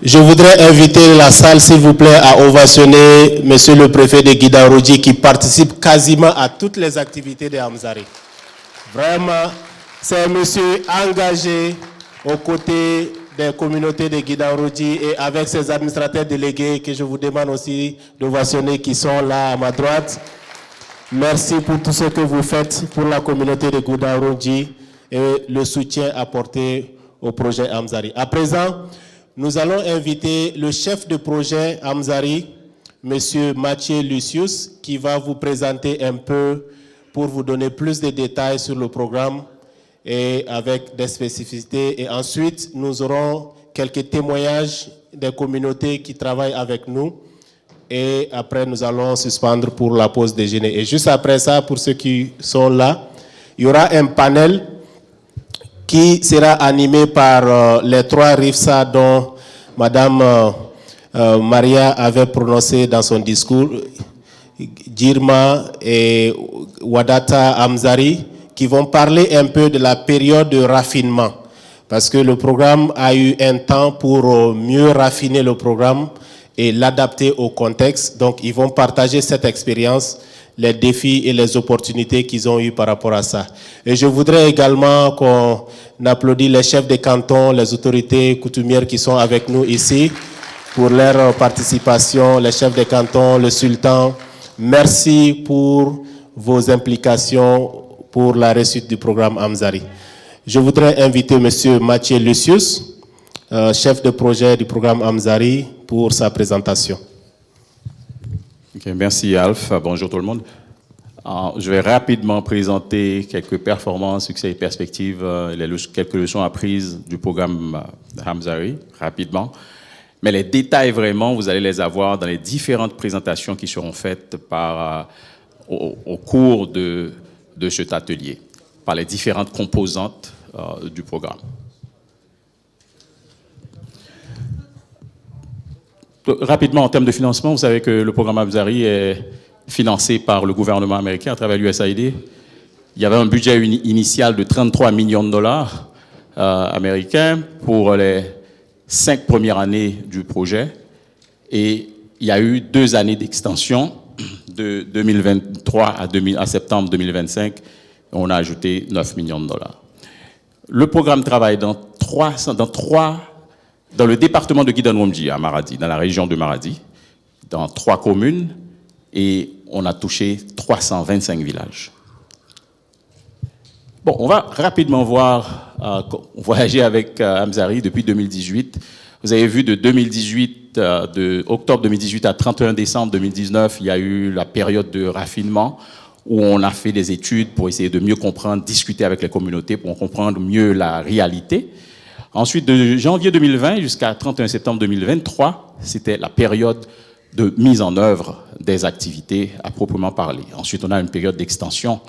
je voudrais inviter la salle, s'il vous plaît, à ovationner monsieur le préfet de Guidarouji qui participe quasiment à toutes les activités de Amzari. Vraiment, c'est un monsieur engagé aux côtés des communautés de Guidarouji et avec ses administrateurs délégués que je vous demande aussi d'ovationner qui sont là à ma droite. Merci pour tout ce que vous faites pour la communauté de Guidarouji et le soutien apporté au projet Amzari. À présent, nous allons inviter le chef de projet Amzari, monsieur Mathieu Lucius, qui va vous présenter un peu pour vous donner plus de détails sur le programme et avec des spécificités. Et ensuite, nous aurons quelques témoignages des communautés qui travaillent avec nous. Et après, nous allons suspendre pour la pause déjeuner. Et juste après ça, pour ceux qui sont là, il y aura un panel qui sera animé par les trois RIFSA dont Madame Maria avait prononcé dans son discours, Girma et Wadata Amzari, qui vont parler un peu de la période de raffinement. Parce que le programme a eu un temps pour mieux raffiner le programme et l'adapter au contexte. Donc, ils vont partager cette expérience, les défis et les opportunités qu'ils ont eu par rapport à ça. Et je voudrais également qu'on applaudisse les chefs des cantons, les autorités coutumières qui sont avec nous ici pour leur participation, les chefs des cantons, le sultan. Merci pour vos implications pour la réussite du programme Amzari. Je voudrais inviter M. Mathieu Lucius, chef de projet du programme Amzari, pour sa présentation. Okay, merci Alf, bonjour tout le monde. Je vais rapidement présenter quelques performances, succès et perspectives, quelques leçons apprises du programme Amzari, rapidement. Mais les détails vraiment, vous allez les avoir dans les différentes présentations qui seront faites au cours de cet atelier, par les différentes composantes du programme. Rapidement, en termes de financement, vous savez que le programme Amzari est financé par le gouvernement américain à travers l'USAID. Il y avait un budget initial de 33 millions de dollars américains pour les 5 premières années du projet. Et il y a eu 2 années d'extension, de 2023 à septembre 2025. On a ajouté 9 millions de dollars. Le programme travaille dans le département de Guidarouji, à Maradi, dans la région de Maradi, dans 3 communes, et on a touché 325 villages. Bon, on va rapidement voyager avec Amzari depuis 2018. Vous avez vu de 2018, de octobre 2018 à 31 décembre 2019, il y a eu la période de raffinement où on a fait des études pour essayer de mieux comprendre, discuter avec les communautés pour comprendre mieux la réalité. Ensuite, de janvier 2020 jusqu'à 31 septembre 2023, c'était la période de mise en œuvre des activités à proprement parler. Ensuite, on a une période d'extension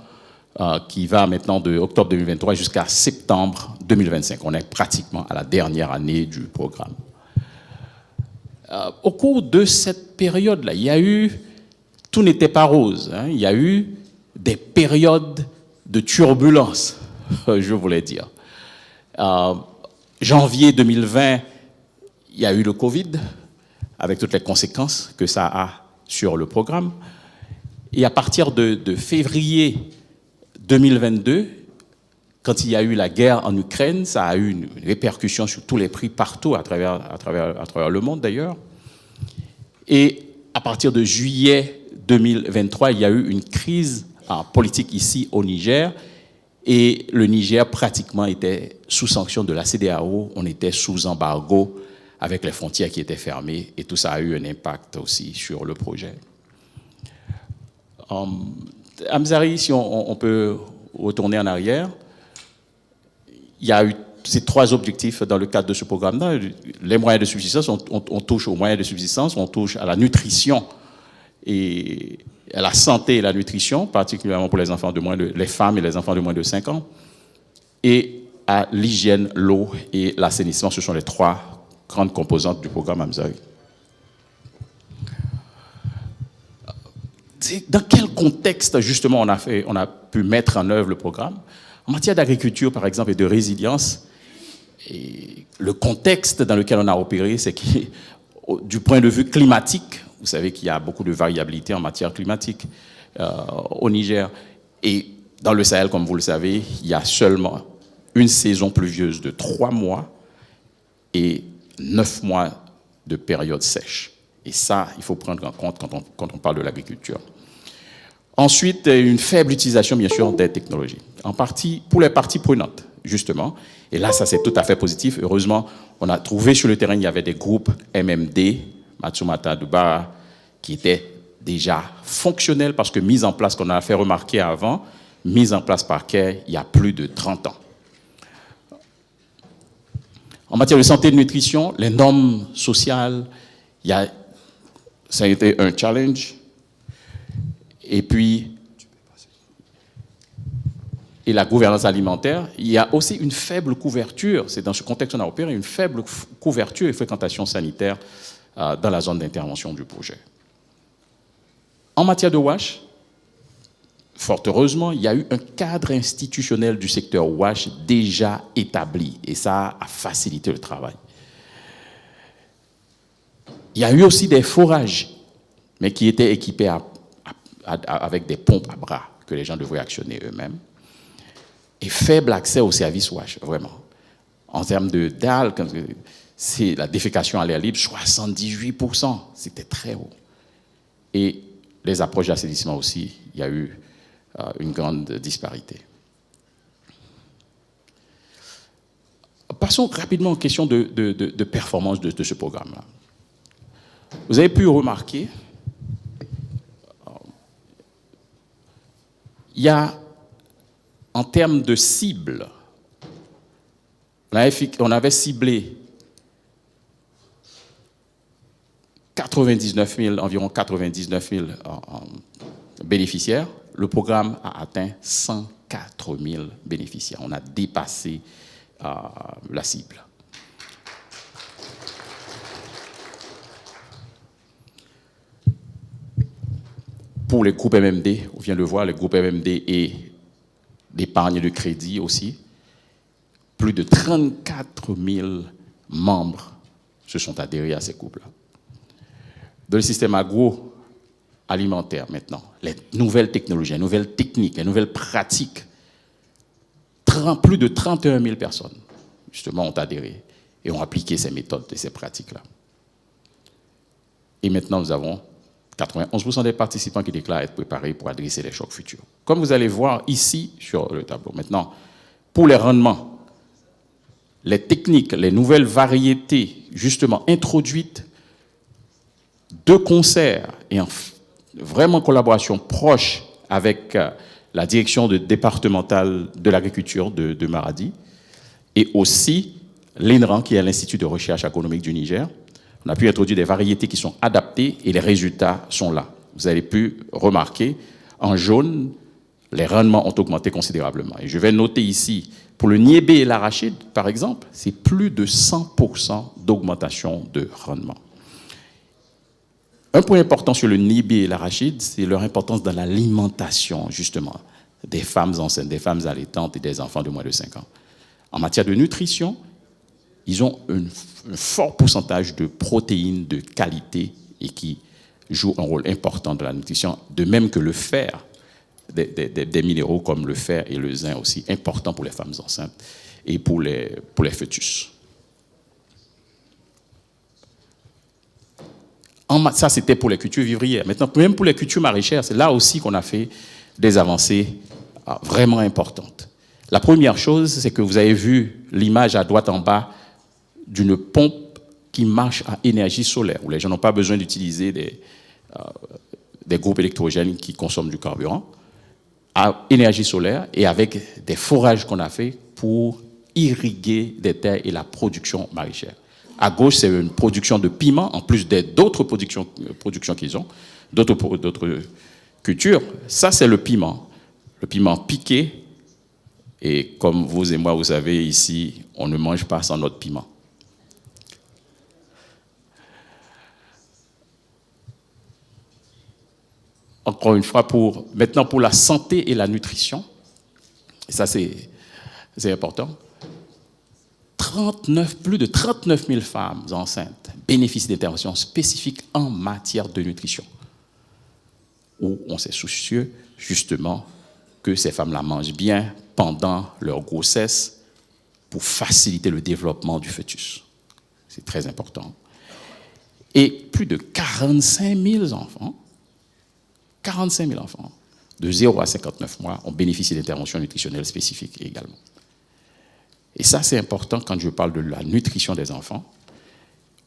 qui va maintenant de octobre 2023 jusqu'à septembre 2025. On est pratiquement à la dernière année du programme. Au cours de cette période-là, il y a eu, tout n'était pas rose, hein, il y a eu des périodes de turbulence, je voulais dire. Janvier 2020, il y a eu le Covid, avec toutes les conséquences que ça a sur le programme. Et à partir de février 2022, quand il y a eu la guerre en Ukraine, ça a eu une répercussion sur tous les prix partout à travers le monde d'ailleurs. Et à partir de juillet 2023, il y a eu une crise politique ici au Niger. Et le Niger pratiquement était sous sanction de la CEDEAO, on était sous embargo avec les frontières qui étaient fermées et tout ça a eu un impact aussi sur le projet. Amzari, si on peut retourner en arrière, il y a eu ces trois objectifs dans le cadre de ce programme-là. Les moyens de subsistance, on touche aux moyens de subsistance, on touche à la nutrition et à la santé et la nutrition, particulièrement pour les enfants les femmes et les enfants de moins de 5 ans, et à l'hygiène, l'eau et l'assainissement. Ce sont les trois grandes composantes du programme Amzari. Dans quel contexte, justement, on a pu mettre en œuvre le programme? En matière d'agriculture, par exemple, et de résilience, et le contexte dans lequel on a opéré, c'est que, du point de vue climatique, vous savez qu'il y a beaucoup de variabilité en matière climatique au Niger. Et dans le Sahel, comme vous le savez, il y a seulement une saison pluvieuse de 3 mois et 9 mois de période sèche. Et ça, il faut prendre en compte quand on parle de l'agriculture. Ensuite, une faible utilisation, bien sûr, des technologies. En partie, pour les parties prenantes, justement. Et là, ça, c'est tout à fait positif. Heureusement, on a trouvé sur le terrain, il y avait des groupes MMD, Matsumata, Dubara, qui étaient déjà fonctionnels parce que mise en place, qu'on a fait remarquer avant, mise en place par CARE il y a plus de 30 ans. En matière de santé et de nutrition, les normes sociales, ça a été un challenge. Et puis, et la gouvernance alimentaire, il y a aussi une faible couverture, c'est dans ce contexte qu'on a opéré, une faible couverture et fréquentation sanitaire dans la zone d'intervention du projet. En matière de WASH, fort heureusement, il y a eu un cadre institutionnel du secteur WASH déjà établi, et ça a facilité le travail. Il y a eu aussi des forages, mais qui étaient équipés avec des pompes à bras que les gens devraient actionner eux-mêmes. Et faible accès aux services WASH, vraiment. En termes de dalles, c'est la défécation à l'air libre, 78%, c'était très haut. Et les approches d'assainissement aussi, il y a eu une grande disparité. Passons rapidement aux questions de performance de ce programme-là. Vous avez pu remarquer, il y a, en termes de cible, on avait ciblé environ 99 000 bénéficiaires. Le programme a atteint 104 000 bénéficiaires. On a dépassé la cible. Pour les groupes MMD, on vient de le voir, les groupes MMD et d'épargne de crédit aussi, plus de 34 000 membres se sont adhérés à ces groupes-là. Dans le système agroalimentaire maintenant, les nouvelles technologies, les nouvelles techniques, les nouvelles pratiques, plus de 31 000 personnes, justement, ont adhéré et ont appliqué ces méthodes et ces pratiques-là. Et maintenant, nous avons 91% des participants qui déclarent être préparés pour adresser les chocs futurs. Comme vous allez voir ici sur le tableau. Maintenant, Pour les rendements, les techniques, les nouvelles variétés, justement introduites de concert et en vraiment collaboration proche avec la direction départementale de l'agriculture de Maradi et aussi l'INRAN, qui est l'Institut de recherche agronomique du Niger. On a pu introduire des variétés qui sont adaptées et les résultats sont là. Vous avez pu remarquer, en jaune, les rendements ont augmenté considérablement. Et je vais noter ici, pour le niébé et l'arachide, par exemple, c'est plus de 100% d'augmentation de rendement. Un point important sur le niébé et l'arachide, c'est leur importance dans l'alimentation, justement, des femmes enceintes, des femmes allaitantes et des enfants de moins de 5 ans. En matière de nutrition, ils ont un fort pourcentage de protéines de qualité et qui jouent un rôle important dans la nutrition, de même que le fer, des minéraux comme le fer et le zinc aussi, importants pour les femmes enceintes et pour les fœtus. Ça, c'était pour les cultures vivrières. Maintenant, même pour les cultures maraîchères, c'est là aussi qu'on a fait des avancées vraiment importantes. La première chose, c'est que vous avez vu l'image à droite en bas d'une pompe qui marche à énergie solaire, où les gens n'ont pas besoin d'utiliser des groupes électrogènes qui consomment du carburant, à énergie solaire et avec des forages qu'on a fait pour irriguer des terres et la production maraîchère. À gauche, c'est une production de piment, en plus d'autres productions qu'ils ont, d'autres cultures. Ça, c'est le piment piqué. Et comme vous et moi, vous savez, ici, on ne mange pas sans notre piment. Encore une fois, maintenant pour la santé et la nutrition, et ça c'est important, plus de 39 000 femmes enceintes bénéficient d'interventions spécifiques en matière de nutrition, où on s'est soucieux justement que ces femmes-là mangent bien pendant leur grossesse pour faciliter le développement du fœtus. C'est très important. Et plus de 45 000 enfants de 0 à 59 mois ont bénéficié d'interventions nutritionnelles spécifiques également. Et ça, c'est important quand je parle de la nutrition des enfants.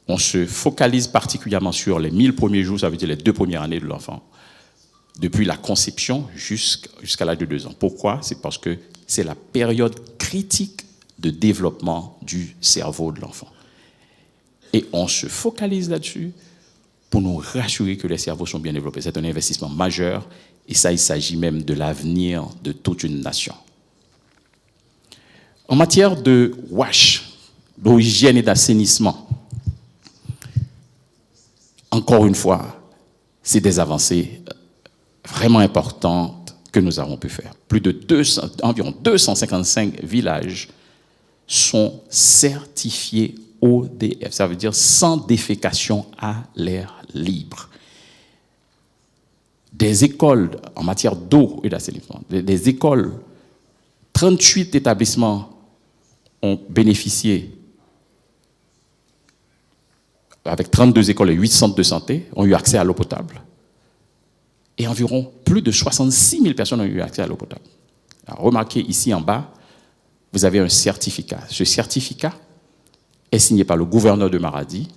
On se focalise particulièrement sur les 1000 premiers jours, ça veut dire les 2 premières années de l'enfant, depuis la conception jusqu'à l'âge de 2 ans. Pourquoi? C'est parce que c'est la période critique de développement du cerveau de l'enfant. Et on se focalise là-dessus pour nous rassurer que les cerveaux sont bien développés. C'est un investissement majeur et ça, il s'agit même de l'avenir de toute une nation. En matière de WASH, d'hygiène et d'assainissement, encore une fois, c'est des avancées vraiment importantes que nous avons pu faire. Environ 255 villages sont certifiés ODF, ça veut dire sans défécation à l'air libre. Des écoles en matière d'eau et d'assainissement, des écoles, 38 établissements ont bénéficié, avec 32 écoles et 8 centres de santé, ont eu accès à l'eau potable. Et environ plus de 66 000 personnes ont eu accès à l'eau potable. Alors, remarquez ici en bas, vous avez un certificat. Ce certificat est signé par le gouverneur de Maradi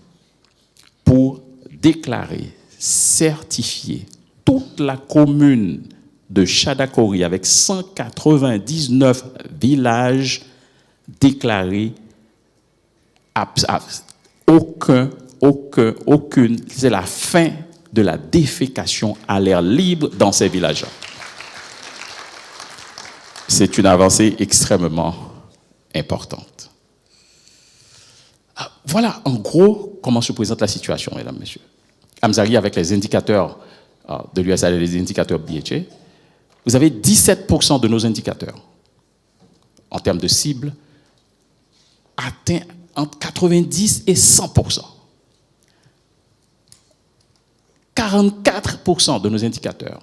pour déclarer, certifier toute la commune de Chadakori avec 199 villages déclarés aucune. C'est la fin de la défécation à l'air libre dans ces villages. C'est une avancée extrêmement importante. Voilà en gros comment se présente la situation, mesdames, messieurs. Amzari, avec les indicateurs de l'USAID et les indicateurs BHA, vous avez 17% de nos indicateurs en termes de cible atteints entre 90 et 100%. 44% de nos indicateurs,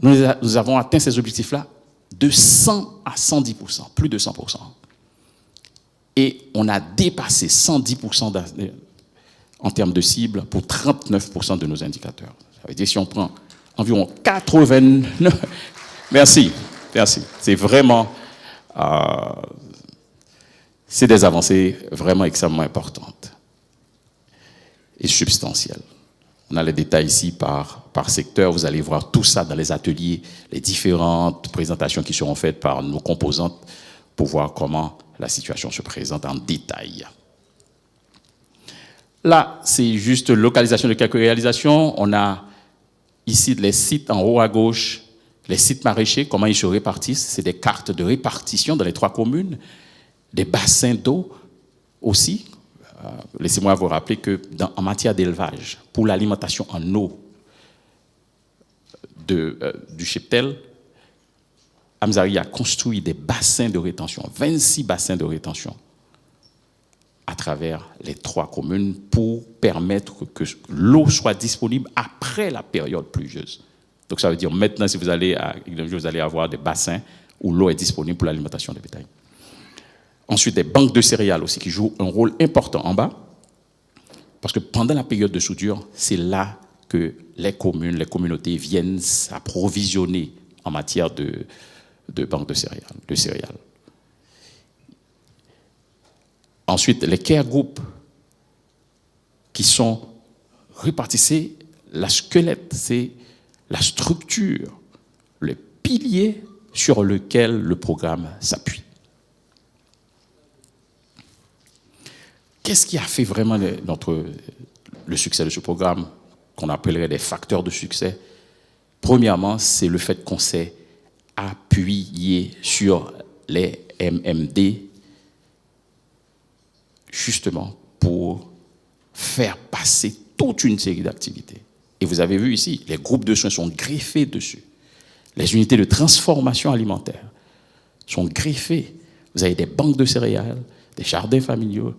nous avons atteint ces objectifs-là de 100 à 110%, plus de 100%. Et on a dépassé 110% en termes de cible pour 39% de nos indicateurs. Ça veut dire si on prend environ 89... Merci. C'est vraiment C'est des avancées vraiment extrêmement importantes et substantielles. On a les détails ici par secteur. Vous allez voir tout ça dans les ateliers, les différentes présentations qui seront faites par nos composantes pour voir comment la situation se présente en détail. Là, c'est juste localisation de quelques réalisations. On a ici les sites en haut à gauche, les sites maraîchers, comment ils se répartissent. C'est des cartes de répartition dans les 3 communes, des bassins d'eau aussi. Laissez-moi vous rappeler en matière d'élevage, pour l'alimentation en eau du cheptel, Amzari a construit des bassins de rétention, 26 bassins de rétention à travers les 3 communes pour permettre que l'eau soit disponible après la période pluvieuse. Donc ça veut dire maintenant, si vous allez à Ignacio, vous allez avoir des bassins où l'eau est disponible pour l'alimentation des bétails. Ensuite, des banques de céréales aussi qui jouent un rôle important en bas, parce que pendant la période de soudure, c'est là que les communes, les communautés viennent s'approvisionner en matière de banques de céréales. Ensuite, les care groups qui sont répartissés, la squelette, c'est la structure, le pilier sur lequel le programme s'appuie. Qu'est-ce qui a fait vraiment le succès de ce programme, qu'on appellerait des facteurs de succès? Premièrement, c'est le fait qu'on s'est appuyé sur les MMD, justement pour faire passer toute une série d'activités. Et vous avez vu ici, les groupes de soins sont greffés dessus. Les unités de transformation alimentaire sont greffées. Vous avez des banques de céréales, des jardins familiaux,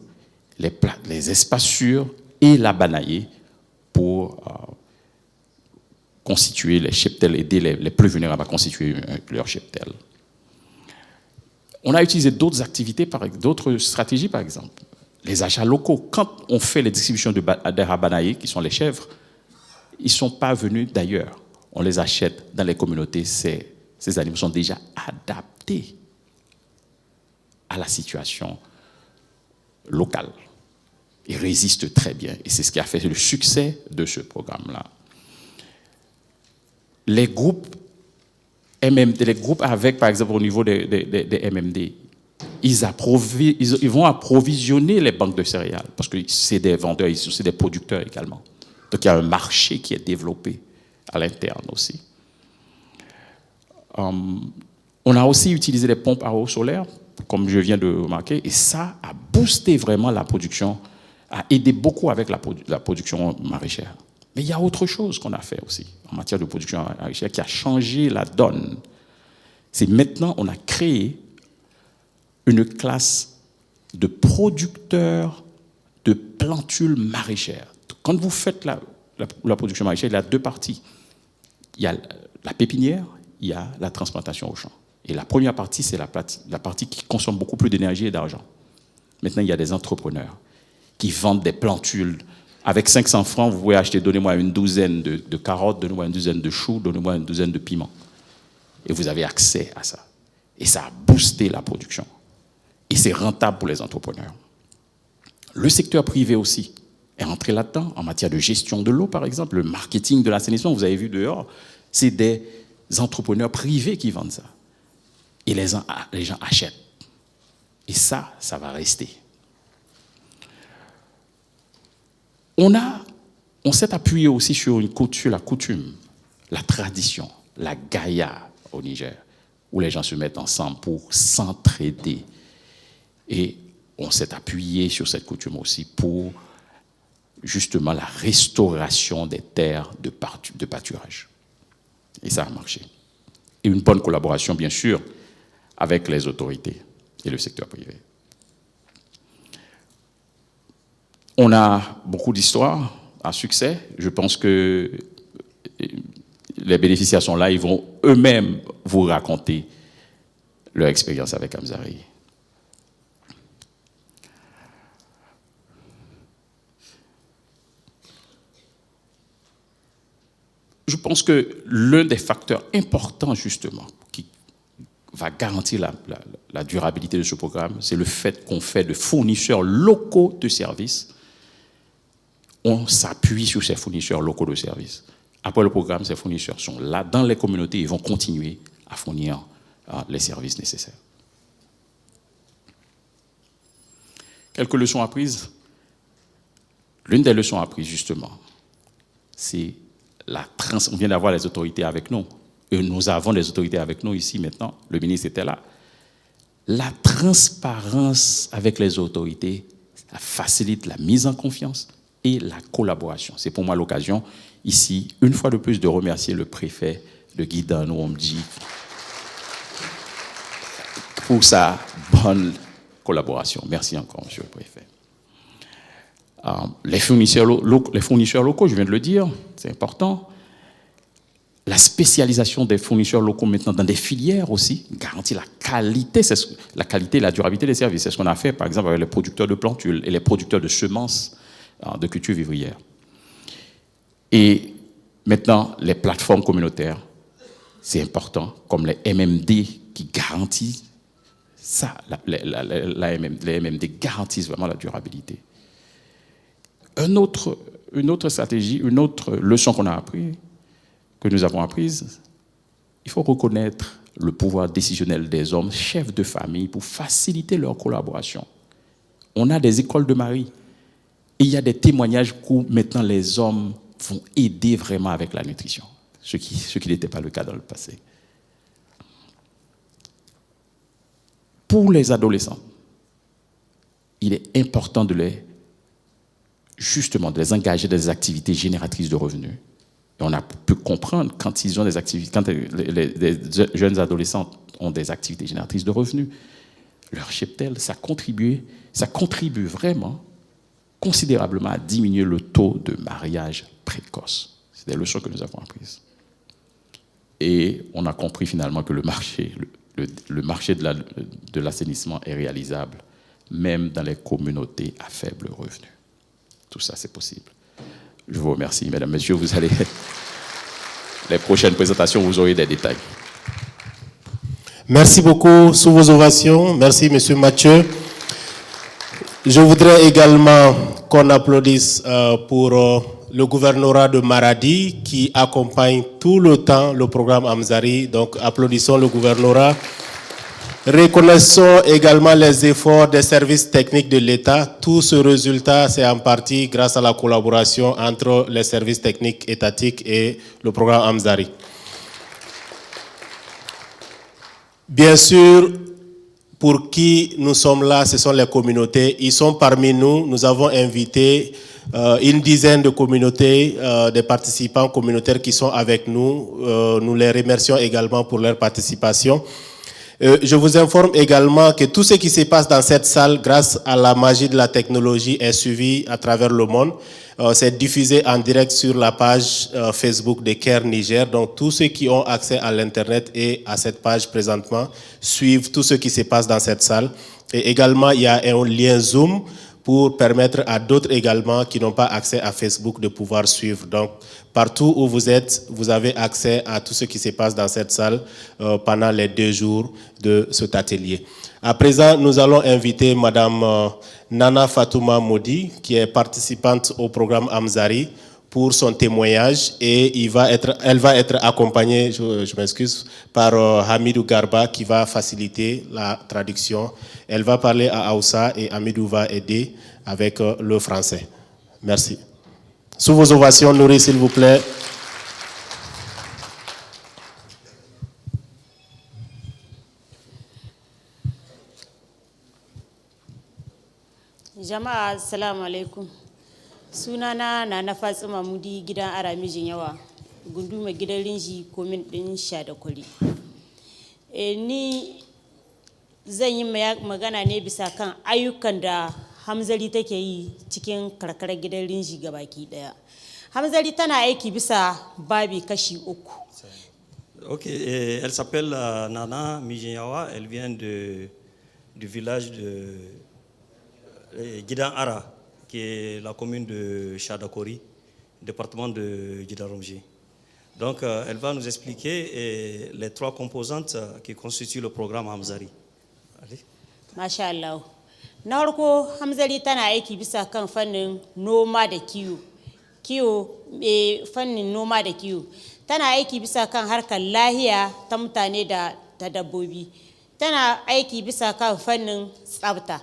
les espaces sûrs et la banaillée pour constituer les cheptels, aider les plus vulnérables à constituer leur cheptel. On a utilisé d'autres activités, d'autres stratégies par exemple. Les achats locaux. Quand on fait les distributions d'herbes à banailler, qui sont les chèvres, ils ne sont pas venus d'ailleurs. On les achète dans les communautés. Ces animaux sont déjà adaptés à la situation locale. Ils résistent très bien. Et c'est ce qui a fait le succès de ce programme-là. Les groupes MMD, les groupes avec, par exemple, au niveau des MMD, ils vont approvisionner les banques de céréales, parce que c'est des vendeurs, c'est des producteurs également. Donc il y a un marché qui est développé à l'interne aussi. On a aussi utilisé les pompes à eau solaire, comme je viens de remarquer, et ça a boosté vraiment la production, a aidé beaucoup avec la production maraîchère. Mais il y a autre chose qu'on a fait aussi en matière de production maraîchère qui a changé la donne. C'est maintenant, on a créé une classe de producteurs de plantules maraîchères. Quand vous faites la production maraîchère, il y a 2 parties. Il y a la pépinière, il y a la transplantation au champ. Et la première partie, c'est la partie qui consomme beaucoup plus d'énergie et d'argent. Maintenant, il y a des entrepreneurs qui vendent des plantules. Avec 500 francs, vous pouvez acheter, donnez-moi une douzaine de carottes, donnez-moi une douzaine de choux, donnez-moi une douzaine de piments. Et vous avez accès à ça. Et ça a boosté la production. Et c'est rentable pour les entrepreneurs. Le secteur privé aussi est rentré là-dedans, en matière de gestion de l'eau, par exemple, le marketing de l'assainissement, vous avez vu dehors, c'est des entrepreneurs privés qui vendent ça. Et les gens achètent. Et ça va rester. On s'est appuyé aussi sur la coutume, la tradition, la gaïa au Niger, où les gens se mettent ensemble pour s'entraider. Et on s'est appuyé sur cette coutume aussi pour justement la restauration des terres de pâturage. Et ça a marché. Et une bonne collaboration, bien sûr, avec les autorités et le secteur privé. On a beaucoup d'histoires à succès. Je pense que les bénéficiaires sont là, ils vont eux-mêmes vous raconter leur expérience avec Amzari. Je pense que l'un des facteurs importants, justement, qui va garantir la durabilité de ce programme, c'est le fait qu'on fait de fournisseurs locaux de services. On s'appuie sur ces fournisseurs locaux de services. Après le programme, ces fournisseurs sont là dans les communautés et vont continuer à fournir les services nécessaires. Quelques leçons apprises. L'une des leçons apprises, justement, c'est on vient d'avoir les autorités avec nous. Et nous avons des autorités avec nous ici maintenant. Le ministre était là. La transparence avec les autorités, ça facilite la mise en confiance et la collaboration. C'est pour moi l'occasion, ici, une fois de plus, de remercier le préfet de Guidano Omdji pour sa bonne collaboration. Merci encore, monsieur le préfet. Les fournisseurs locaux, je viens de le dire, c'est important. La spécialisation des fournisseurs locaux maintenant dans des filières aussi garantit la qualité et la durabilité des services. C'est ce qu'on a fait, par exemple, avec les producteurs de plantules et les producteurs de semences de cultures vivrières. Et maintenant, les plateformes communautaires, c'est important, comme les MMD qui garantissent ça. Les MMD garantissent vraiment la durabilité. Une autre stratégie, une autre leçon qu'on a apprise, que nous avons apprise, il faut reconnaître le pouvoir décisionnel des hommes, chefs de famille, pour faciliter leur collaboration. On a des écoles de mari et il y a des témoignages où maintenant les hommes vont aider vraiment avec la nutrition, ce qui n'était pas le cas dans le passé. Pour les adolescents, il est important de les engager dans des activités génératrices de revenus. Et on a pu comprendre quand ils ont des activités, quand les jeunes adolescents ont des activités génératrices de revenus, leur cheptel, ça contribue vraiment considérablement à diminuer le taux de mariage précoce. C'est des leçons que nous avons apprises. Et on a compris finalement que le marché de l'assainissement est réalisable, même dans les communautés à faible revenu. Tout ça, c'est possible. Je vous remercie, mesdames, messieurs. Vous allez... Les prochaines présentations, vous aurez des détails. Merci beaucoup. Sous vos ovations. Merci, monsieur Mathieu. Je voudrais également qu'on applaudisse pour le gouvernorat de Maradi qui accompagne tout le temps le programme Amzari. Donc, applaudissons le gouvernorat. Reconnaissons également les efforts des services techniques de l'État. Tout ce résultat, c'est en partie grâce à la collaboration entre les services techniques étatiques et le programme Amzari. Bien sûr, pour qui nous sommes là, ce sont les communautés. Ils sont parmi nous. Nous avons invité une dizaine de communautés, des participants communautaires qui sont avec nous. Nous les remercions également pour leur participation. Je vous informe également que tout ce qui se passe dans cette salle, grâce à la magie de la technologie, est suivi à travers le monde. C'est diffusé en direct sur la page Facebook de CARE Niger. Donc, tous ceux qui ont accès à l'Internet et à cette page présentement suivent tout ce qui se passe dans cette salle. Et également, il y a un lien Zoom pour permettre à d'autres également qui n'ont pas accès à Facebook de pouvoir suivre. Donc, partout où vous êtes, vous avez accès à tout ce qui se passe dans cette salle pendant les 2 jours de cet atelier. À présent, nous allons inviter Madame Nana Fatouma Modi, qui est participante au programme Amzari, pour son témoignage, et elle va être accompagnée, je m'excuse, par Hamidou Garba qui va faciliter la traduction. Elle va parler à Aoussa et Hamidou va aider avec le français. Merci. Sous vos ovations, Nouri, s'il vous plaît. Jama'a, assalamu alaikum. Sunana Nana Fatsima Mudi gidan Ara mijin yawa, gunduma gidan Rinji komin din Shadakwari. Ni zan yi magana ne bisa kan ayyukan da Hamzari take yi cikin karkarar gidan Rinji gabaki daya. Hamzari tana aiki bisa babi kashi 3. Ok, elle s'appelle Nana Mijinyawa, elle vient du village de Gidan Ara, qui est la commune de Shadakori, département de Gidaromji. Donc, elle va nous expliquer les 3 composantes qui constituent le programme Hamzari. Masha Allah. Na farko Hamzali tana aiki bisa kan fannin noma da kiwo. Fannin noma da kiwo. Tana aiki bisa kan harkar lahiya ta mutane da ta dabbobi. Tana aiki bisa kan fannin tsafta.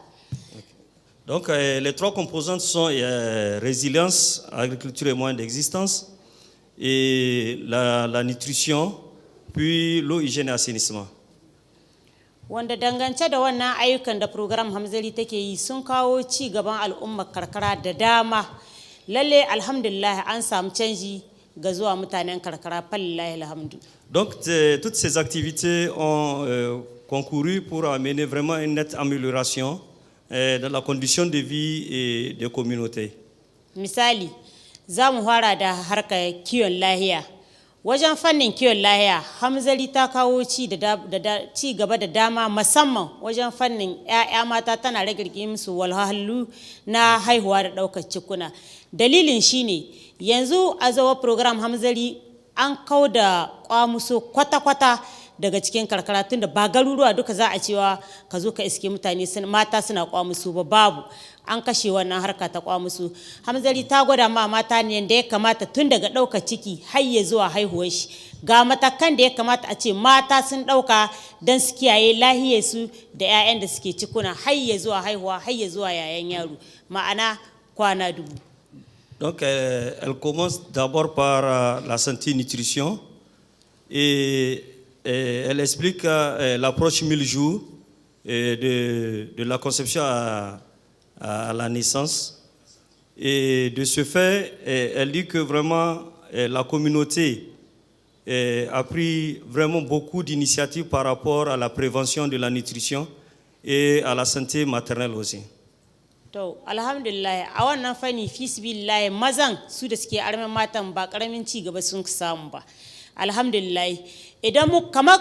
Donc les trois composantes sont résilience, agriculture et moyens d'existence, et la nutrition, puis l'eau, hygiène et assainissement. Wanda dangance da wannan ayyukan da program Hamzali take yi sun kawo ci gaban al'ummar karkara da dama. Lalle alhamdulillah an samu canji ga zuwa mutanen karkara fallahi alhamdu. Donc toutes ces activités ont concouru pour amener vraiment une nette amélioration dans la condition de vie et des communautés. Misali, za mu fara da harkar kiwon lahiya. Wajen fannin kiwon lahiya, Hamzali ta kawo ci gaba da dama musamman wajen fannin 'ya'ya mata tana rage musu walhalu na haihuwa da ɗaukar cikuna. Dalilin shine yanzu a zawa program Hamzali an kauda kwamuso kwata-kwata daga cikin karkara tunda ba garuruwa duka za a cewa ka zo ka iske mutane mata suna kwamusu ba babu. An kashe wannan harka ta kwamusu. Hamzali ta gwada ma mata ne da ya kamata tun daga ɗaukar ciki har ya zuwa haihuwar shi. Ga matakan da ya kamata a ce mata sun ɗauka don su kiyaye lahiyarsu da 'ya'yan da suke cikuna har ya zuwa haihuwa har ya zuwa yayan yaro. Ma'ana kwana dubu. Donc elle commence d'abord par la santé nutrition et elle explique l'approche 1000 jours de la conception à la naissance. Et de ce fait, elle dit que vraiment la communauté a pris vraiment beaucoup d'initiatives par rapport à la prévention de la nutrition et à la santé maternelle aussi. To alhamdulillah a wannan fanni fisbillahi mazan su da suke armen matan ba karamin ci gaba sun samu ba. Alhamdulillah idan mu kamar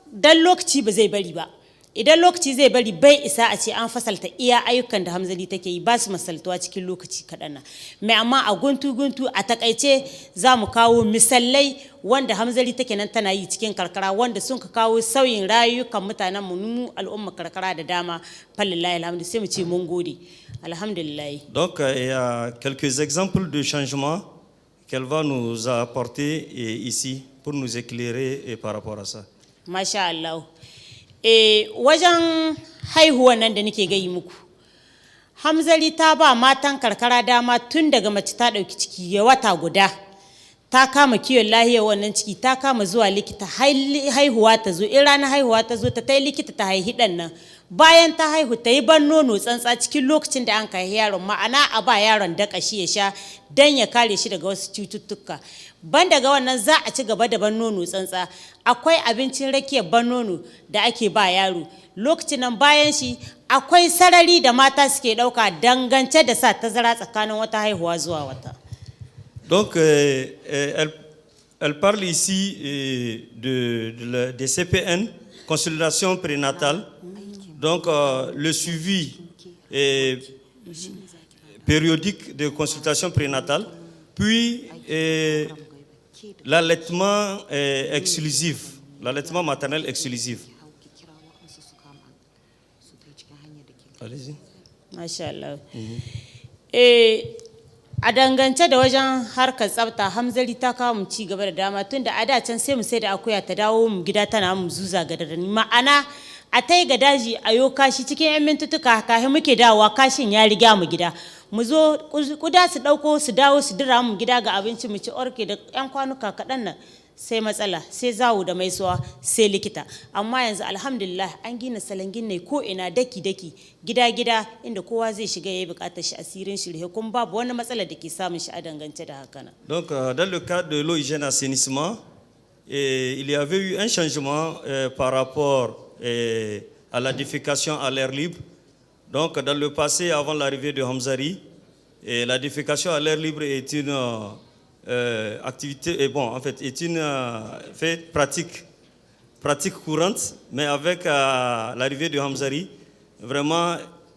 dan lokaci ba zai bari ba. Idan lokaci zai bari bai isa a ce an fasalta iya ayyukan da Hamzali take yi ba su masaltuwa cikin lokaci kaɗan nan. Mai amma a guntu a takaice za mu kawo misalai wanda Hamzali take nan tana yi cikin karkara wanda sun ka kawo sauyin rayukan mutanen mu al'umma karkara da dama fallillahi alhamdu sai mu ce mun gode. Alhamdulillah. Donc il y a quelques exemples de changements qu'elle va nous apporter ici pour nous éclairer par rapport à ça. Masha Allah. Wajen haihuwa nan da nake gai muku. Hamzali ta ba matan karkara dama tun daga mace ta dauki ciki ya wata guda. Ta kama kiwon lahiya wannan ciki ta kama zuwa likita haihuwa ta zo in ranar haihuwa ta zo ta tai likita ta haihi dan nan. Bayan ta haihu ta yi ban nono tsantsa cikin lokacin da an kai yaron ma'ana a ba yaron daka shi ya sha dan ya kare shi daga wasu cututtuka. Ban daga wannan za a ci gaba da ban nono tsantsa akwai abincin rakiyar ban nono da ake ba yaro lokacin nan bayan shi akwai sarari da mata suke dauka dangance da sa tazara tsakanin wata haihuwa zuwa wata. Donc elle parle ici des CPN, consultation prénatale. Donc le suivi périodique de consultation prénatale, puis l'allaitement exclusif, l'allaitement maternel exclusif. Allez-y. Mashallah. A dangance da wajen harkar tsafta Hamzali ta kawo mu ci gaba da dama tunda a da can sai mu sai da akuya ta dawo mu gida tana mu zuza ga dare ma'ana a tai ga daji a yo kashi cikin 'yan mintutuka kafin muke dawowa kashin ya riga mu gida mu zo kuda su dauko su dawo su dira mu gida ga abinci mu ci orke da 'yan kwanuka kaɗan nan sai matsala sai zawo da maisuwa sai likita amma yanzu alhamdulillah an gina salangin ne ko ina daki gida inda kowa zai shiga yayi bukatar shi asirin shi kuma babu wani matsala da ke samun shi a dangance da haka nan. Donc dans le cadre de l'eau, hygiène, assainissement, il y avait eu un changement par rapport à la défécation à l'air libre. Donc dans le passé, avant l'arrivée de Hamzari, la défécation à l'air libre est une activité, en fait, est une pratique courante, mais avec l'arrivée de Hamzari, vraiment,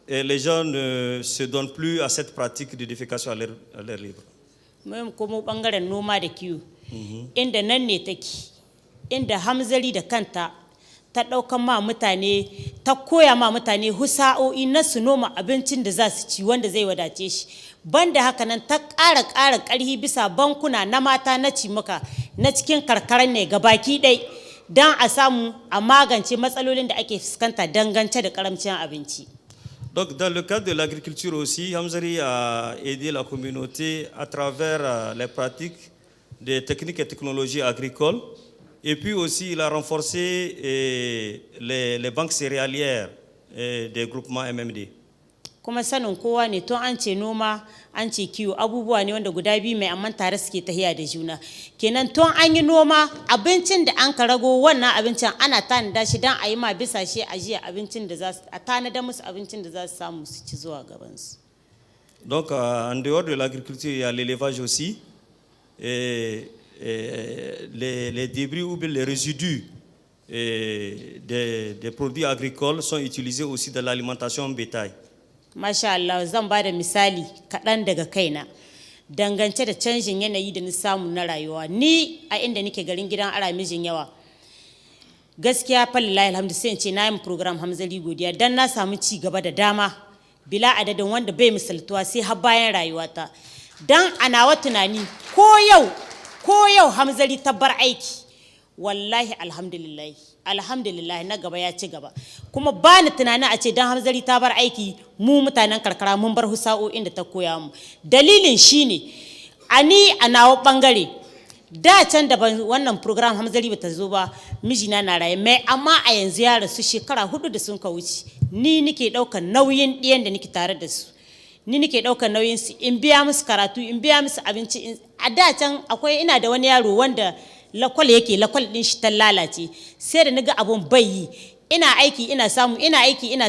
les gens ne se donnent plus à cette pratique de défécation à l'air libre. Même comme bangaren noma da kiwo, inda nan ne take, inda Hamzari da kanta ta ɗaukan ma mutane ta koya ma mutane husa'o'i na su noma abincin da za su ci wanda zai wadace shi. Banda haka nan ta ƙara ƙarfi bisa bankuna na mata na cimaka na cikin karkarar ne gabaki ɗai don a samu a magance matsalolin da ake fuskanta dangance da karamcin abinci. Donc, dans le cadre de l'agriculture aussi, Hamzari a aidé la communauté à travers les pratiques des techniques et technologies agricoles. Et puis aussi, il a renforcé les banques céréalières des groupements MMD. Kuma sanin kowa ne to an ce noma an ce kiwo abubuwa ne wanda guda biyu mai amman tare suke tahiya da juna kenan to an yi noma abincin da an ka rago wannan abincin ana tanada shi dan a yi ma bisa shi a jiya abincin da za su a tanada musu abincin da za su samu su ci zuwa gaban su. Donc en dehors de l'agriculture il y a l'élevage aussi et les débris ou bien les résidus des produits agricoles sont utilisés aussi dans l'alimentation bétail. Masha Allah zan ba da misali kaɗan daga kaina dangance da canjin yanayi da ni samu na rayuwa ni a inda nake garin gidan ara mijin yawa gaskiya fallahi alhamdu sai in ce na yi program Hamzari godiya dan na samu ci gaba da dama bila adadin wanda bai misaltuwa sai har bayan rayuwata dan ana wa tunani ko yau Hamzari ta bar aiki wallahi alhamdulillah na gaba ya ci gaba kuma ba ni tunanin a ce dan Hamzari ta bar aiki mu mutanen karkara mun bar husa'o'in da ta koya mu dalilin shine ani a nawa bangare da can da wannan program Hamzari bata zo ba mijina na raye mai amma a yanzu ya rasu shekara 4 da sun ka wuce ni nake daukar nauyin diyan da nake tare da su ni nake daukar nauyin su in biya musu karatu in biya musu abinci a da can akwai ina da wani yaro wanda lakwal din shi ta lalace sai da naga abun bai ina aiki ina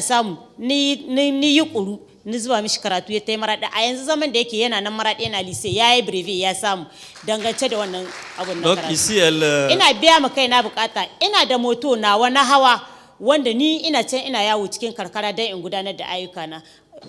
samu ni yi kuru ni zuwa mishi karatu ya tai maraɗi a yanzu zaman da yake yana nan maraɗi yana lise yayi breve ya samu dangance da wannan abun na karatu ina biya ma kaina bukata ina da moto na wani hawa wanda ni ina can ina yawo cikin karkara don in gudanar da ayyuka na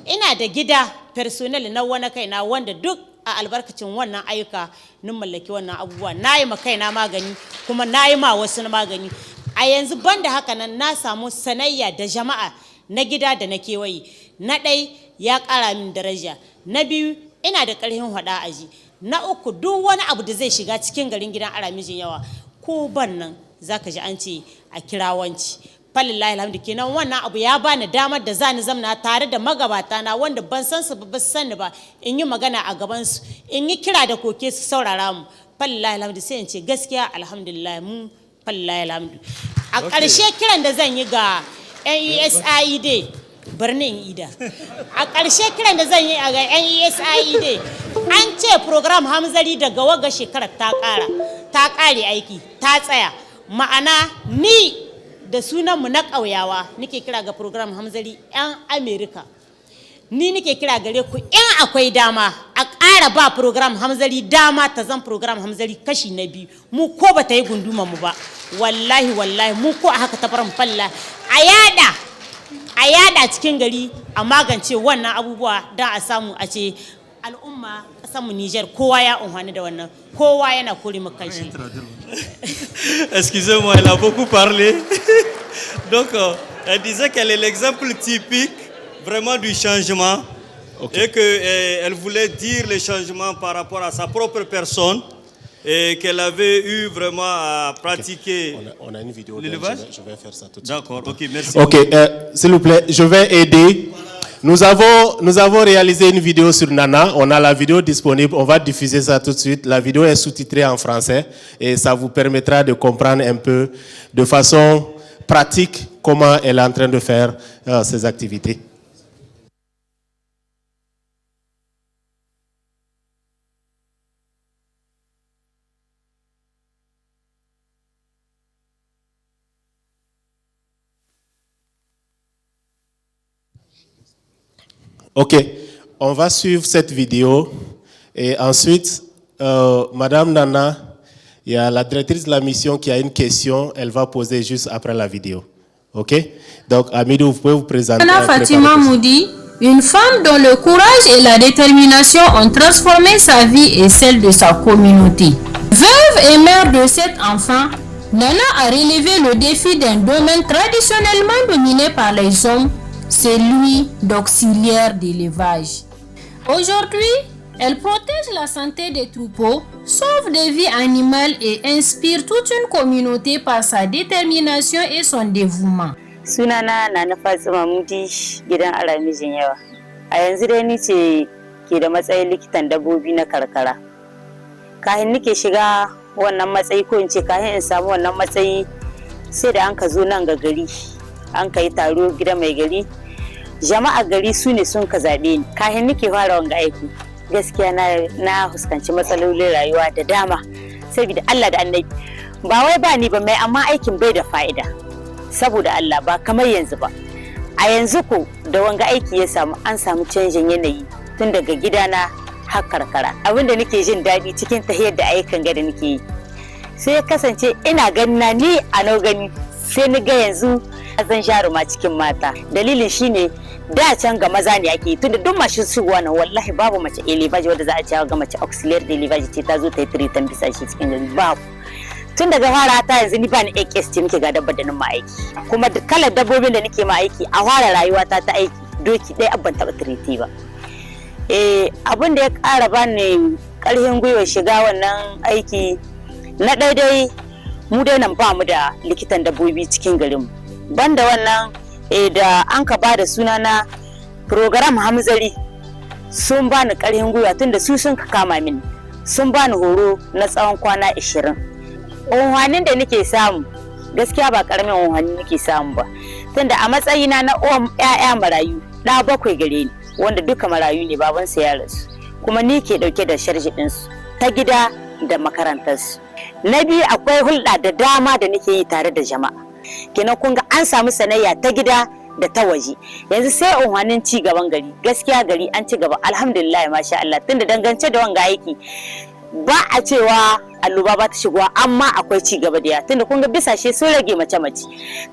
ina da gida personnel na wani kaina wanda duk a albarkacin wannan ayyuka nin mallaki wannan abubuwa nayi ma kaina magani kuma nayi ma wasu magani a yanzu banda haka nan na samu sanayya da jama'a na gida da na kewaye na ɗai ya ƙara min daraja na biyu ina da ƙarfin hada aji na uku duk wani abu da zai shiga cikin garin gidan aramijin yawa ko ban nan zaka ji an ce a kirawanci falillahi alhamdu kenan wannan abu ya bani damar da zani zamna tare da magabata na wanda ban san su ba san ba in yi magana a gaban su in yi kira da koke su saurara mu falillahi alhamdu sai in ce gaskiya alhamdulillah mu falillahi alhamdu a ƙarshe kiran da zan yi ga NESID birnin ida a ƙarshe kiran da zan yi ga NESID an ce program Hamzari daga waga shekarar ta ƙare aiki ta tsaya ma'ana ni da sunanmu na ƙauyawa nake kira ga program Hamzari 'yan Amerika ni nake kira gare ku in akwai dama a ƙara ba program Hamzari dama ta zan program Hamzari kashi na biyu mu ko ba ta yi gunduma mu ba wallahi mu ko a haka ta faran falla a yada cikin gari a magance wannan abubuwa don a samu a ce al'umma ƙasarmu Niger kowa ya unhani da wannan kowa yana kore mu kanshi. Excusez-moi, elle a beaucoup parlé. Donc, elle disait qu'elle est l'exemple typique vraiment du changement et qu'elle voulait dire le changement par rapport à sa propre personne et qu'elle avait eu vraiment à pratiquer. On a une vidéo l'élevage. Je vais faire ça tout de suite. D'accord, ok, merci. Ok, s'il vous plaît, je vais aider. Nous avons réalisé une vidéo sur Nana. On a la vidéo disponible. On va diffuser ça tout de suite. La vidéo est sous-titrée en français et ça vous permettra de comprendre un peu de façon pratique comment elle est en train de faire ses activités. Ok, on va suivre cette vidéo et ensuite, Madame Nana, il y a la directrice de la mission qui a une question, elle va poser juste après la vidéo. Ok? Donc, Amidou, vous pouvez vous présenter. Nana Fatima Moudi, une femme dont le courage et la détermination ont transformé sa vie et celle de sa communauté. Veuve et mère de 7 enfants, Nana a relevé le défi d'un domaine traditionnellement dominé par les hommes, celui d'auxiliaire d'élevage. Aujourd'hui, elle protège la santé des troupeaux, sauve des vies animales et inspire toute une communauté par sa détermination et son dévouement. Sunana Nana Fatima Mudi gidan Alamijin yawa. A yanzu dai ni ce ke da matsayin likitan dabbobi na karkara. Kahin nike shiga wannan matsayi ko in ce kahin in samu wannan matsayi sai da an ka zo nan ga gari. An ka yi taro gidan mai gari. Jama'a gari su ne sun ka zaɓe ni. Kahin nike fara wanga aiki. Gaskiya na fuskanci matsalolin rayuwa da dama. Saboda Allah da Annabi. Ba wai ba ni ba mai amma aikin bai da fa'ida. Saboda Allah ba kamar yanzu ba. A yanzu ko da wanga aiki ya samu an samu canjin yanayi tun daga gidana har karkara. Abinda nake jin daɗi cikin tahiyar da ayyukan gada nake yi. Sai ya kasance ina ganina ni a nau gani sai ni ga yanzu zan jaruma cikin mata. Dalilin shine da can ga maza ne ake yi tunda duk mashin shigowa nan wallahi babu mace elevaji wadda za a cewa ga mace auxiliary elevaji ce ta zo ta yi tiritan bisa shi cikin gari babu. Tun daga fara ta yanzu ni ba ni AKS ce nake ga dabba da nan ma aiki kuma da kalar dabbobin da nake ma aiki a fara rayuwa ta aiki doki ɗaya abban taɓa tiriti ba. Abin da ya ƙara bani ƙarfin gwiwa shiga wannan aiki na daidai mu dai nan ba mu da likitan dabbobi cikin garin banda wannan da an ka ba da suna na program Hamzari sun bani ƙarfin gwiwa tunda su sun ka kama mini sun bani horo na tsawon kwana 20. Unhwanin da nake samu gaskiya ba karamin unhwani nake samu ba tunda a matsayina na uwan ƴaƴa marayu da 7 gare ni wanda duka marayu ne babansu ya rasu kuma ni ke dauke da sharji ɗinsu ta gida da makarantarsu. Na biyu akwai hulɗa da dama da nake yi tare da jama'a kenan kun ga an samu sanayya ta gida da ta waje yanzu sai unhwanin ci gaban gari gaskiya gari an ci gaba alhamdulillah masha Allah tunda dangance da wanga aiki ba a cewa alluba ba ta shigowa amma akwai ci gaba da ya tunda kun ga bisashe sun rage mace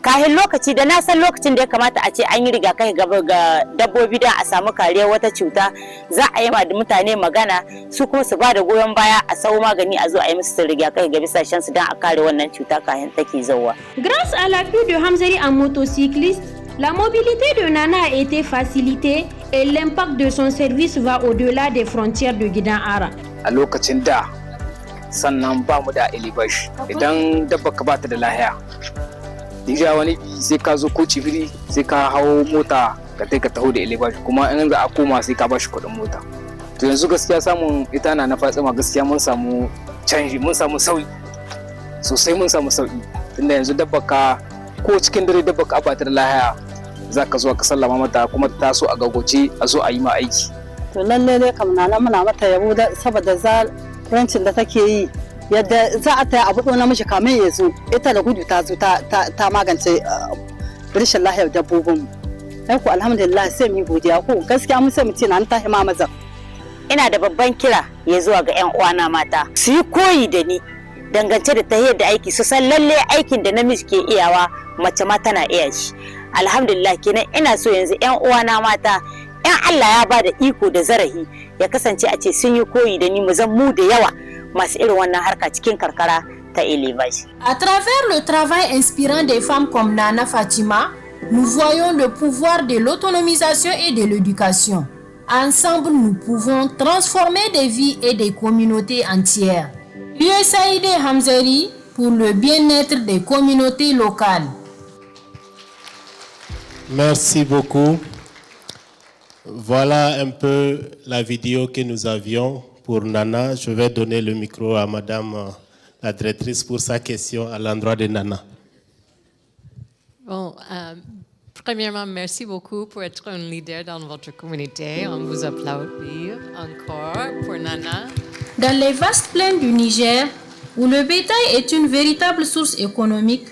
kahin lokaci da na san lokacin da ya kamata a ce an yi rigakafi gaba ga dabbobi da a samu kariyar wata cuta za a yi ma mutane magana su kuma su ba da goyon baya a sau magani a zo a yi musu rigakafi ga bisashen su don a kare wannan cuta kahin take zauwa. Grâce à l'appui de Hamzari en motocycliste, la mobilité de Nana a été facilitée et l'impact de son service va au-delà des frontières de Gidan Ara. A lokacin da sannan ba mu da elibash idan dabba ka bata da lahiya dija wani bi sai ka zo ko cibiri sai ka hawo mota ka kai ka taho da elibash kuma in za a koma sai ka bashi kuɗin mota. To yanzu gaskiya samun ita na Fatima gaskiya mun samu canji mun samu sauyi sosai mun samu sauyi tunda yanzu dabba ka ko cikin dare dabba ka bata da lahiya za ka zo ka sallama mata kuma ta taso a gagoce a zo a yi ma aiki. To lalle ne kam na muna mata yabo saboda zarancin da take yi yadda za a ta abu namiji kamin ya zo ita da gudu ta zo ta magance rashin lahiyar dabbobin. Ai ku alhamdulillah sai mu godiya ko gaskiya mun sai mu ce na ta hima maza. Ina da babban kira ya zuwa ga 'yan uwana mata su yi koyi da ni dangance da tahiyar da aiki su san lalle aikin da namiji ke iyawa mace ma tana iya shi. Alhamdulillah kenan ina so yanzu 'yan uwana mata in Allah ya bada iko da zarahi ya kasance a ce sun yi koyi da ni mu zan mu da yawa masu irin wannan harka cikin karkara ta élevage. À travers le travail inspirant des femmes comme Nana Fatima, nous voyons le pouvoir de l'autonomisation et de l'éducation. Ensemble, nous pouvons transformer des vies et des communautés entières. USAID Hamzari pour le bien-être des communautés locales. Merci beaucoup. Voilà un peu la vidéo que nous avions pour Nana. Je vais donner le micro à Madame la directrice pour sa question à l'endroit de Nana. Bon, premièrement, merci beaucoup pour être un leader dans votre communauté. On vous applaudit encore pour Nana. Dans les vastes plaines du Niger, où le bétail est une véritable source économique,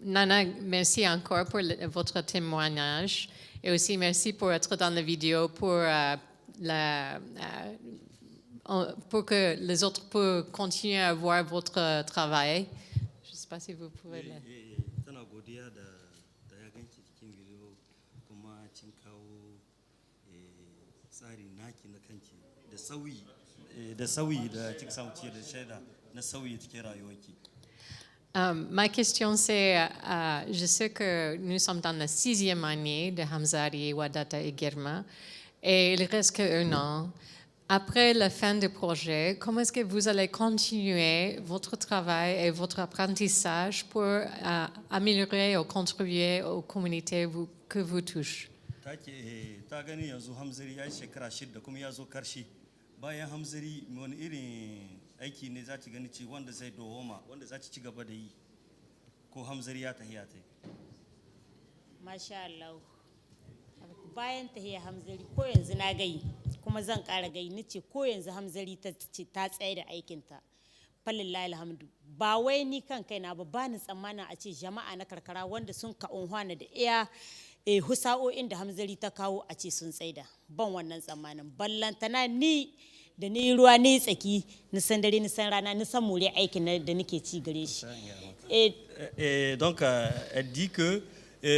Nana, merci encore pour votre témoignage et aussi merci pour être dans la vidéo pour que les autres peuvent continuer à voir votre travail. Je ne sais pas si vous pouvez le... da sauyi da kika samu ciyar da shaida na sauyi cikin rayuwarki. Ma question c'est, je sais que nous sommes dans la 6e année de Hamzari, Wadata et Girma, et il reste qu'un an. Après la fin du projet, comment est-ce que vous allez continuer votre travail et votre apprentissage pour améliorer ou contribuer aux communautés que vous touchez? Ta gani yanzu Hamzari ya yi shekara 6 kuma ya zo karshe. Bayan Hamzari wani irin aiki ne za ki gani ce wanda zai dawoma, wanda za ki ci gaba da yi ko Hamzari ya tahiya ta yi? Masha Allah. Bayan tahiya Hamzari ko yanzu na gai kuma zan ƙara gai ni ce ko yanzu Hamzari ta tsaye da aikinta. Falillahi alhamdu. Ba wai ni kan kaina ba ni tsammanin a ce jama'a na karkara wanda sun ka unhwana da iya husa'o'in da Hamzari ta kawo a ce sun tsaida. Ban wannan tsammanin. Ballantana ni da ni ruwa ni tsaki ni san dare ni san rana ni san more aikin da nake ci gare shi. Donc elle dit que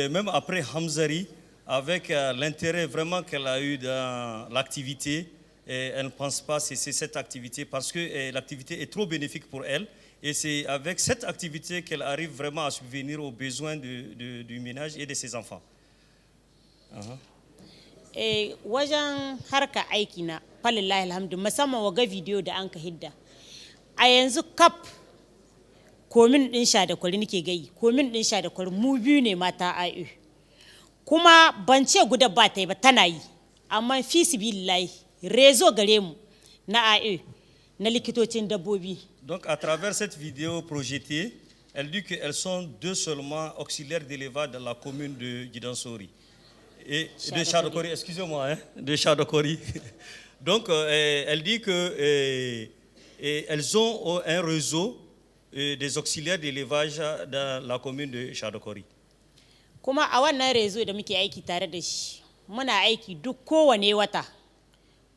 même après Hamzari, avec l'intérêt vraiment qu'elle a eu dans l'activité, elle ne pense pas cesser cette activité parce que l'activité est trop bénéfique pour elle. Et c'est avec cette activité qu'elle arrive vraiment à subvenir aux besoins du ménage et de ses enfants. Wajen harka aiki na falillahi alhamdu musamman waga video da an ka hidda a yanzu kap komin din sha da kwari nake gai komin din sha da kwari mu biyu ne mata AU kuma ban ce guda ba ta yi ba tana yi amma fi sibillahi rezo gare mu na AU na likitocin dabbobi. Donc à travers cette vidéo projetée, elle dit qu'elles sont 2 seulement auxiliaires d'élevage dans la commune de Gidansori. Et de Chadokori, excusez-moi, de Chadokori. Donc, elle dit que elles ont un réseau des auxiliaires d'élevage dans la commune de Chadokori. Kuma a wannan réseau da muke aiki tare da shi, muna aiki duk kowane wata.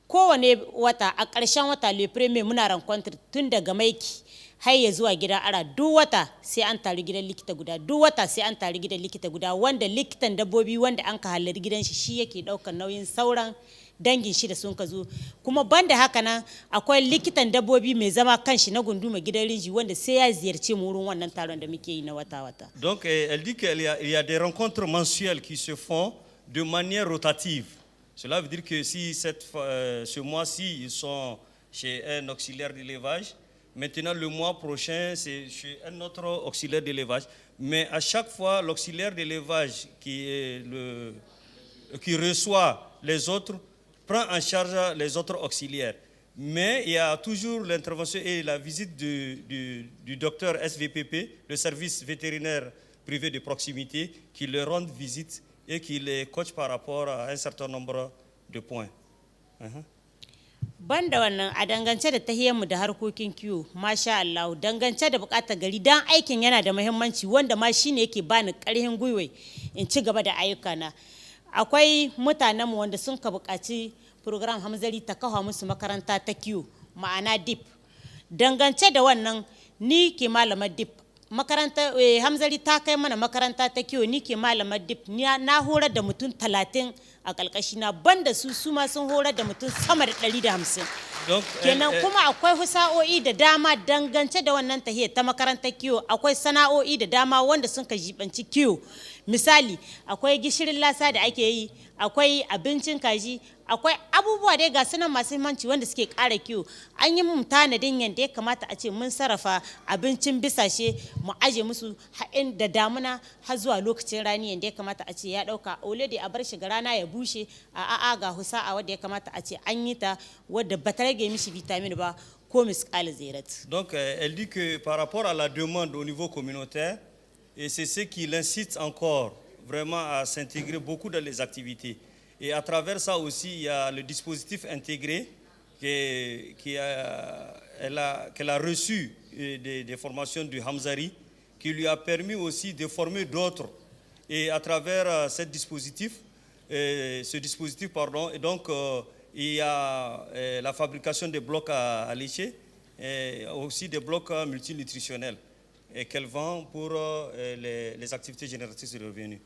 Kowane wata a ƙarshen wata le premier muna rencontre tun daga maiki har ya zuwa gidan ara duk wata sai an taru gidan likita guda duk wata sai an taru gidan likita guda wanda likitan dabbobi wanda an ka halar gidan shi yake daukar nauyin sauran dangin shi da sun ka zo kuma banda haka nan akwai likitan dabbobi mai zama kanshi na gunduma gidan rinji wanda sai ya ziyarce mu wurin wannan taron da muke yi na wata-wata. Donc elle dit qu'il y a des rencontres mensuelles qui se font de manière rotative. Cela veut dire que si ce mois-ci ils sont chez un auxiliaire d'élevage, maintenant, le mois prochain, c'est chez un autre auxiliaire d'élevage. Mais à chaque fois, l'auxiliaire d'élevage qui reçoit les autres prend en charge les autres auxiliaires. Mais il y a toujours l'intervention et la visite du docteur SVPP, le service vétérinaire privé de proximité, qui leur rend visite et qui les coach par rapport à un certain nombre de points. Banda wannan a dangance da tahiyarmu da harkokin kiwo masha Allah dangance da bukatar gari dan aikin yana da muhimmanci wanda ma shine yake bani karhin gwiwai in ci gaba da ayyukana akwai mutanenmu wanda sun ka bukaci program Hamzari ta kawo musu makaranta ta kiwo ma'ana DIP dangance da wannan ni ke malamar DIP makaranta Hamzari ta kai mana makaranta ta kiwo ni ke malamar DIP na horar da mutum 30 a kalkashina banda su ma sun horar da mutum sama da 150 kenan kuma akwai husa'o'i da dama dangance da wannan tahiyar ta makarantar kiwo akwai sana'o'i da dama wanda sun ka jibanci kiwo misali akwai gishirin lasa da ake yi akwai abincin kaji akwai abubuwa dai ga sunan masu muhimmanci wanda suke ƙara kiwo an yi mun tanadin yadda ya kamata a ce mun sarrafa abincin bisashe mu aje musu haɗin da damuna har zuwa lokacin rani yadda ya kamata a ce ya ɗauka olede a bar shi ga rana ya bushe a ga husa'a wadda ya kamata a ce an yi ta wadda ba ta rage mishi vitamin ba ko misƙal zairat. Donc elle dit que par rapport à la demande au niveau communautaire et c'est ce qui l'incite encore vraiment à s'intégrer beaucoup dans les activités. Et à travers ça aussi, il y a le dispositif intégré qu'elle a reçu des formations du Hamzari, qui lui a permis aussi de former d'autres. Et à travers ce dispositif, et donc il y a la fabrication des blocs à lécher, et aussi des blocs multinutritionnels, et qu'elle vend pour les activités génératrices de revenus.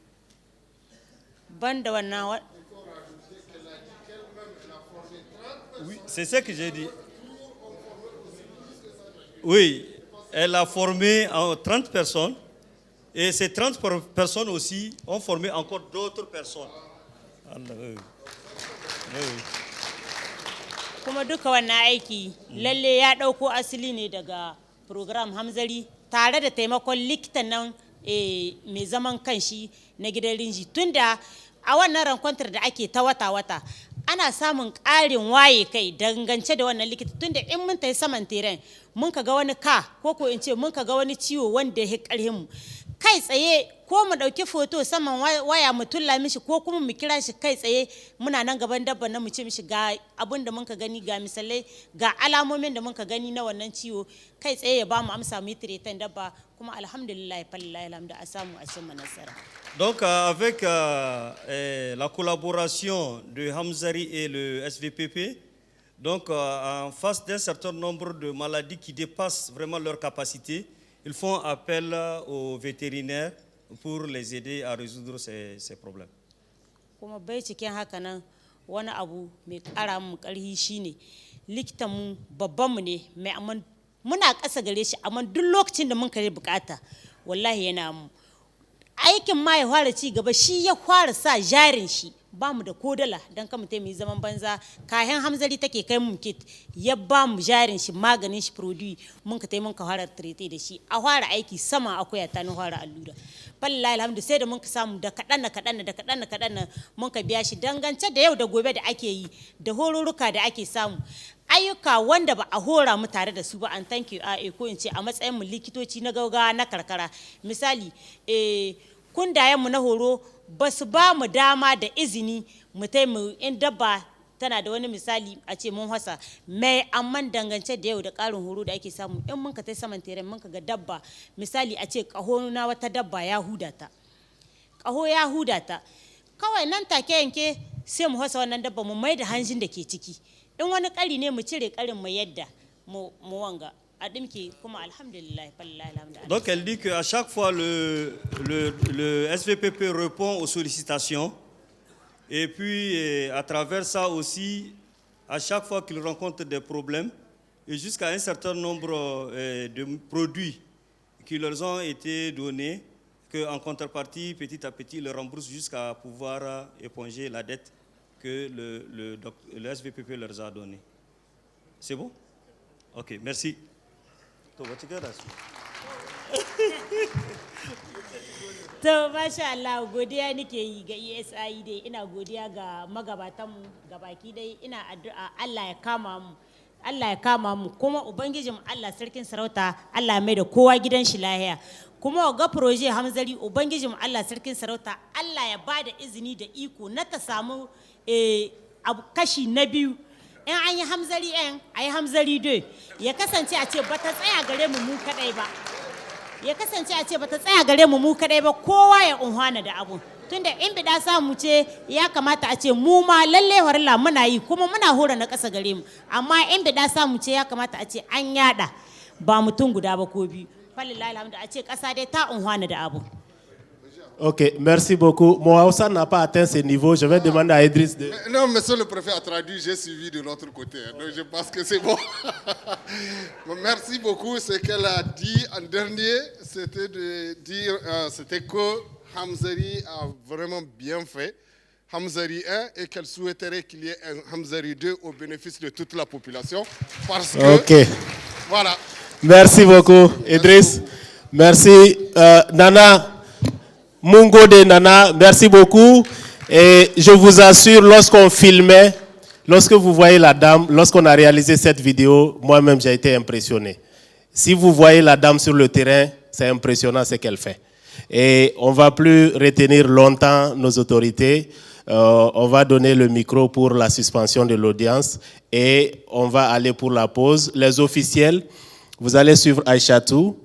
Banda Oui, c'est ce que j'ai dit. Oui, elle a formé 30 personnes. Et ces 30 personnes aussi ont formé encore d'autres personnes. Kuma duka wannan aiki lalle ya dauko asali ne daga program Hamzari tare da taimakon likitan nan mai zaman kanshi na gidan Rinji tunda a wannan rankwantar da ake ta wata-wata ana samun ƙarin waye kai dangance da wannan likita tunda in mun tayi saman teren mun ka ga wani ko in ce mun ka ga wani ciwo wanda ya ƙarhin mu kai tsaye ko mu dauki foto saman waya mu tulla mishi ko kuma mu kira shi kai tsaye muna nan gaban dabban nan mu ce mishi ga abin da muka gani ga misalai ga alamomin da muka gani na wannan ciwo kai tsaye ya ba mu amsa mu tiretan dabba kuma alhamdulillah fallahi alhamdu a samu a cimma nasara. Donc avec la collaboration de Hamzari et le SVPP, donc en face d'un certain nombre de maladies qui dépassent vraiment leur capacité, ils font appel aux vétérinaires pour les aider à résoudre ces problèmes. Kuma bai cikin haka nan wani abu mai ƙara mu ƙarfi shine likitan mu babban mu ne mai amma muna ƙasa gare shi amma duk lokacin da mun kare bukata wallahi yana mu aikin ma ya fara ci gaba shi ya fara sa jarin shi ba mu da kodala don kama ta mu zaman banza kayan Hamzari take kai mu kit ya ba mu jarin shi maganin shi produit mun ka mun ka fara trete da shi a fara aiki sama akwai ta ni fara allura wallahi alhamdu sai da mun ka samu da kadan mun ka biya shi dangance da yau da gobe da ake yi da hororuka da ake samu ayyuka wanda ba a hora mu tare da su ba an thank you ko in ce a matsayin mu likitoci na gaugawa na karkara misali kundayen mu na horo ba su ba mu dama da izini mu taimu in dabba tana da wani misali a ce mun hasa mai amman dangance da yau da karin horo da ake samu in mun ka tai saman teren mun ka ga dabba misali a ce kaho na wata dabba ya hudata kaho ya hudata kawai nan take yanke sai mu hasa wannan dabba mu mai da hanjin da ke ciki in wani kari ne mu cire karin mu yadda mu wanga. Donc elle dit qu'à chaque fois le SVPP répond aux sollicitations et puis à travers ça aussi, à chaque fois qu'il rencontre des problèmes et jusqu'à un certain nombre de produits qui leur ont été donnés, qu'en contrepartie, petit à petit, ils le remboursent jusqu'à pouvoir éponger la dette que le SVPP leur a donnée. C'est bon? Ok, merci. To masha Allah godiya nake yi ga ESI dai ina godiya ga magabatan mu gabaki dai ina addu'a Allah ya kama mu kuma ubangijin Allah sarkin sarauta Allah mai da kowa gidan shi lahiya kuma ga proje Hamzari ubangijin Allah sarkin sarauta Allah ya bada izini da iko na ta samu kashi na biyu in an yi Hamzari a yi Hamzari 2 ya kasance a ce bata tsaya gare mu kadai ba kowa ya unhwana da abu tunda in bida samu ce ya kamata a ce mu ma lalle warla muna yi kuma muna hora na ƙasa gare mu amma in bida samu ce ya kamata a ce an yada ba mutum guda ba ko biyu falillahi alhamdu a ce ƙasa dai ta unhwana da abu. Ok, merci beaucoup. Mon Hausa n'a pas atteint ce niveau. Je vais demander à Idriss de... Non, monsieur le préfet a traduit, j'ai suivi de l'autre côté. Donc je pense que c'est bon. Merci beaucoup. Ce qu'elle a dit en dernier, c'était de dire que Hamzari a vraiment bien fait. Hamzari 1 et qu'elle souhaiterait qu'il y ait un Hamzari 2 au bénéfice de toute la population. Parce que... Ok. Voilà. Merci beaucoup, Idriss. Merci. Nana... Mungo de Nana, merci beaucoup. Et je vous assure, lorsqu'on filmait, lorsque vous voyez la dame, lorsqu'on a réalisé cette vidéo, moi-même j'ai été impressionné. Si vous voyez la dame sur le terrain, c'est impressionnant ce qu'elle fait. Et on ne va plus retenir longtemps nos autorités. On va donner le micro pour la suspension de l'audience et on va aller pour la pause. Les officiels, vous allez suivre Aïchatou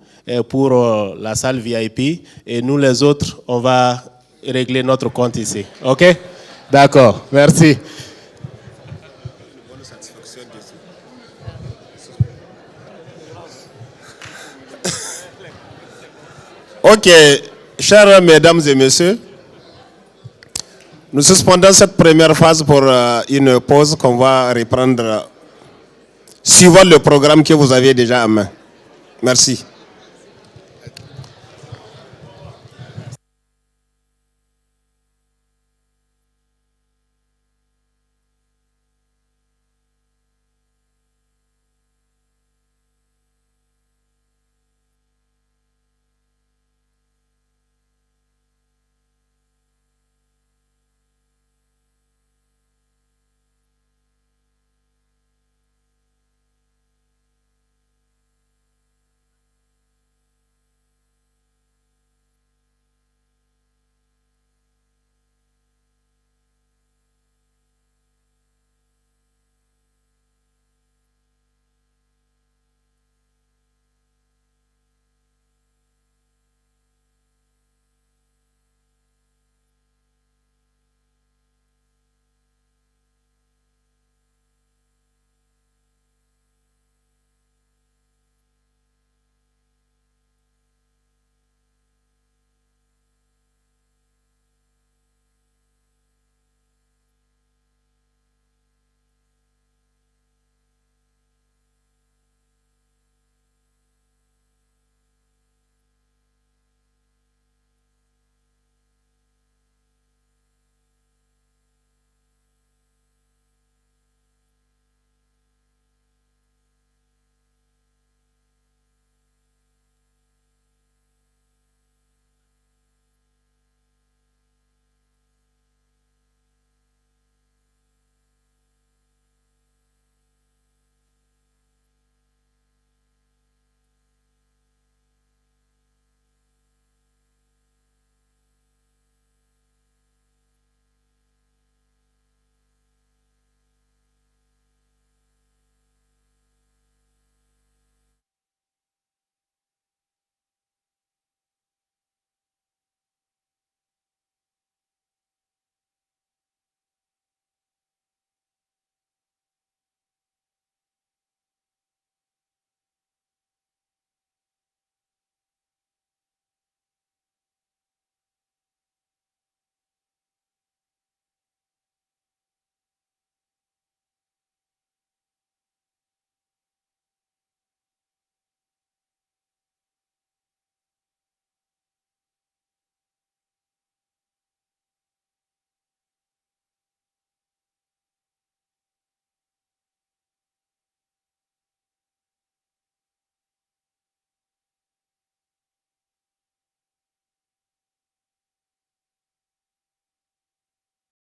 pour la salle VIP et nous les autres, on va régler notre compte ici. Ok? D'accord, merci. Ok, chères mesdames et messieurs, nous suspendons cette première phase pour une pause qu'on va reprendre suivant le programme que vous aviez déjà en main. Merci.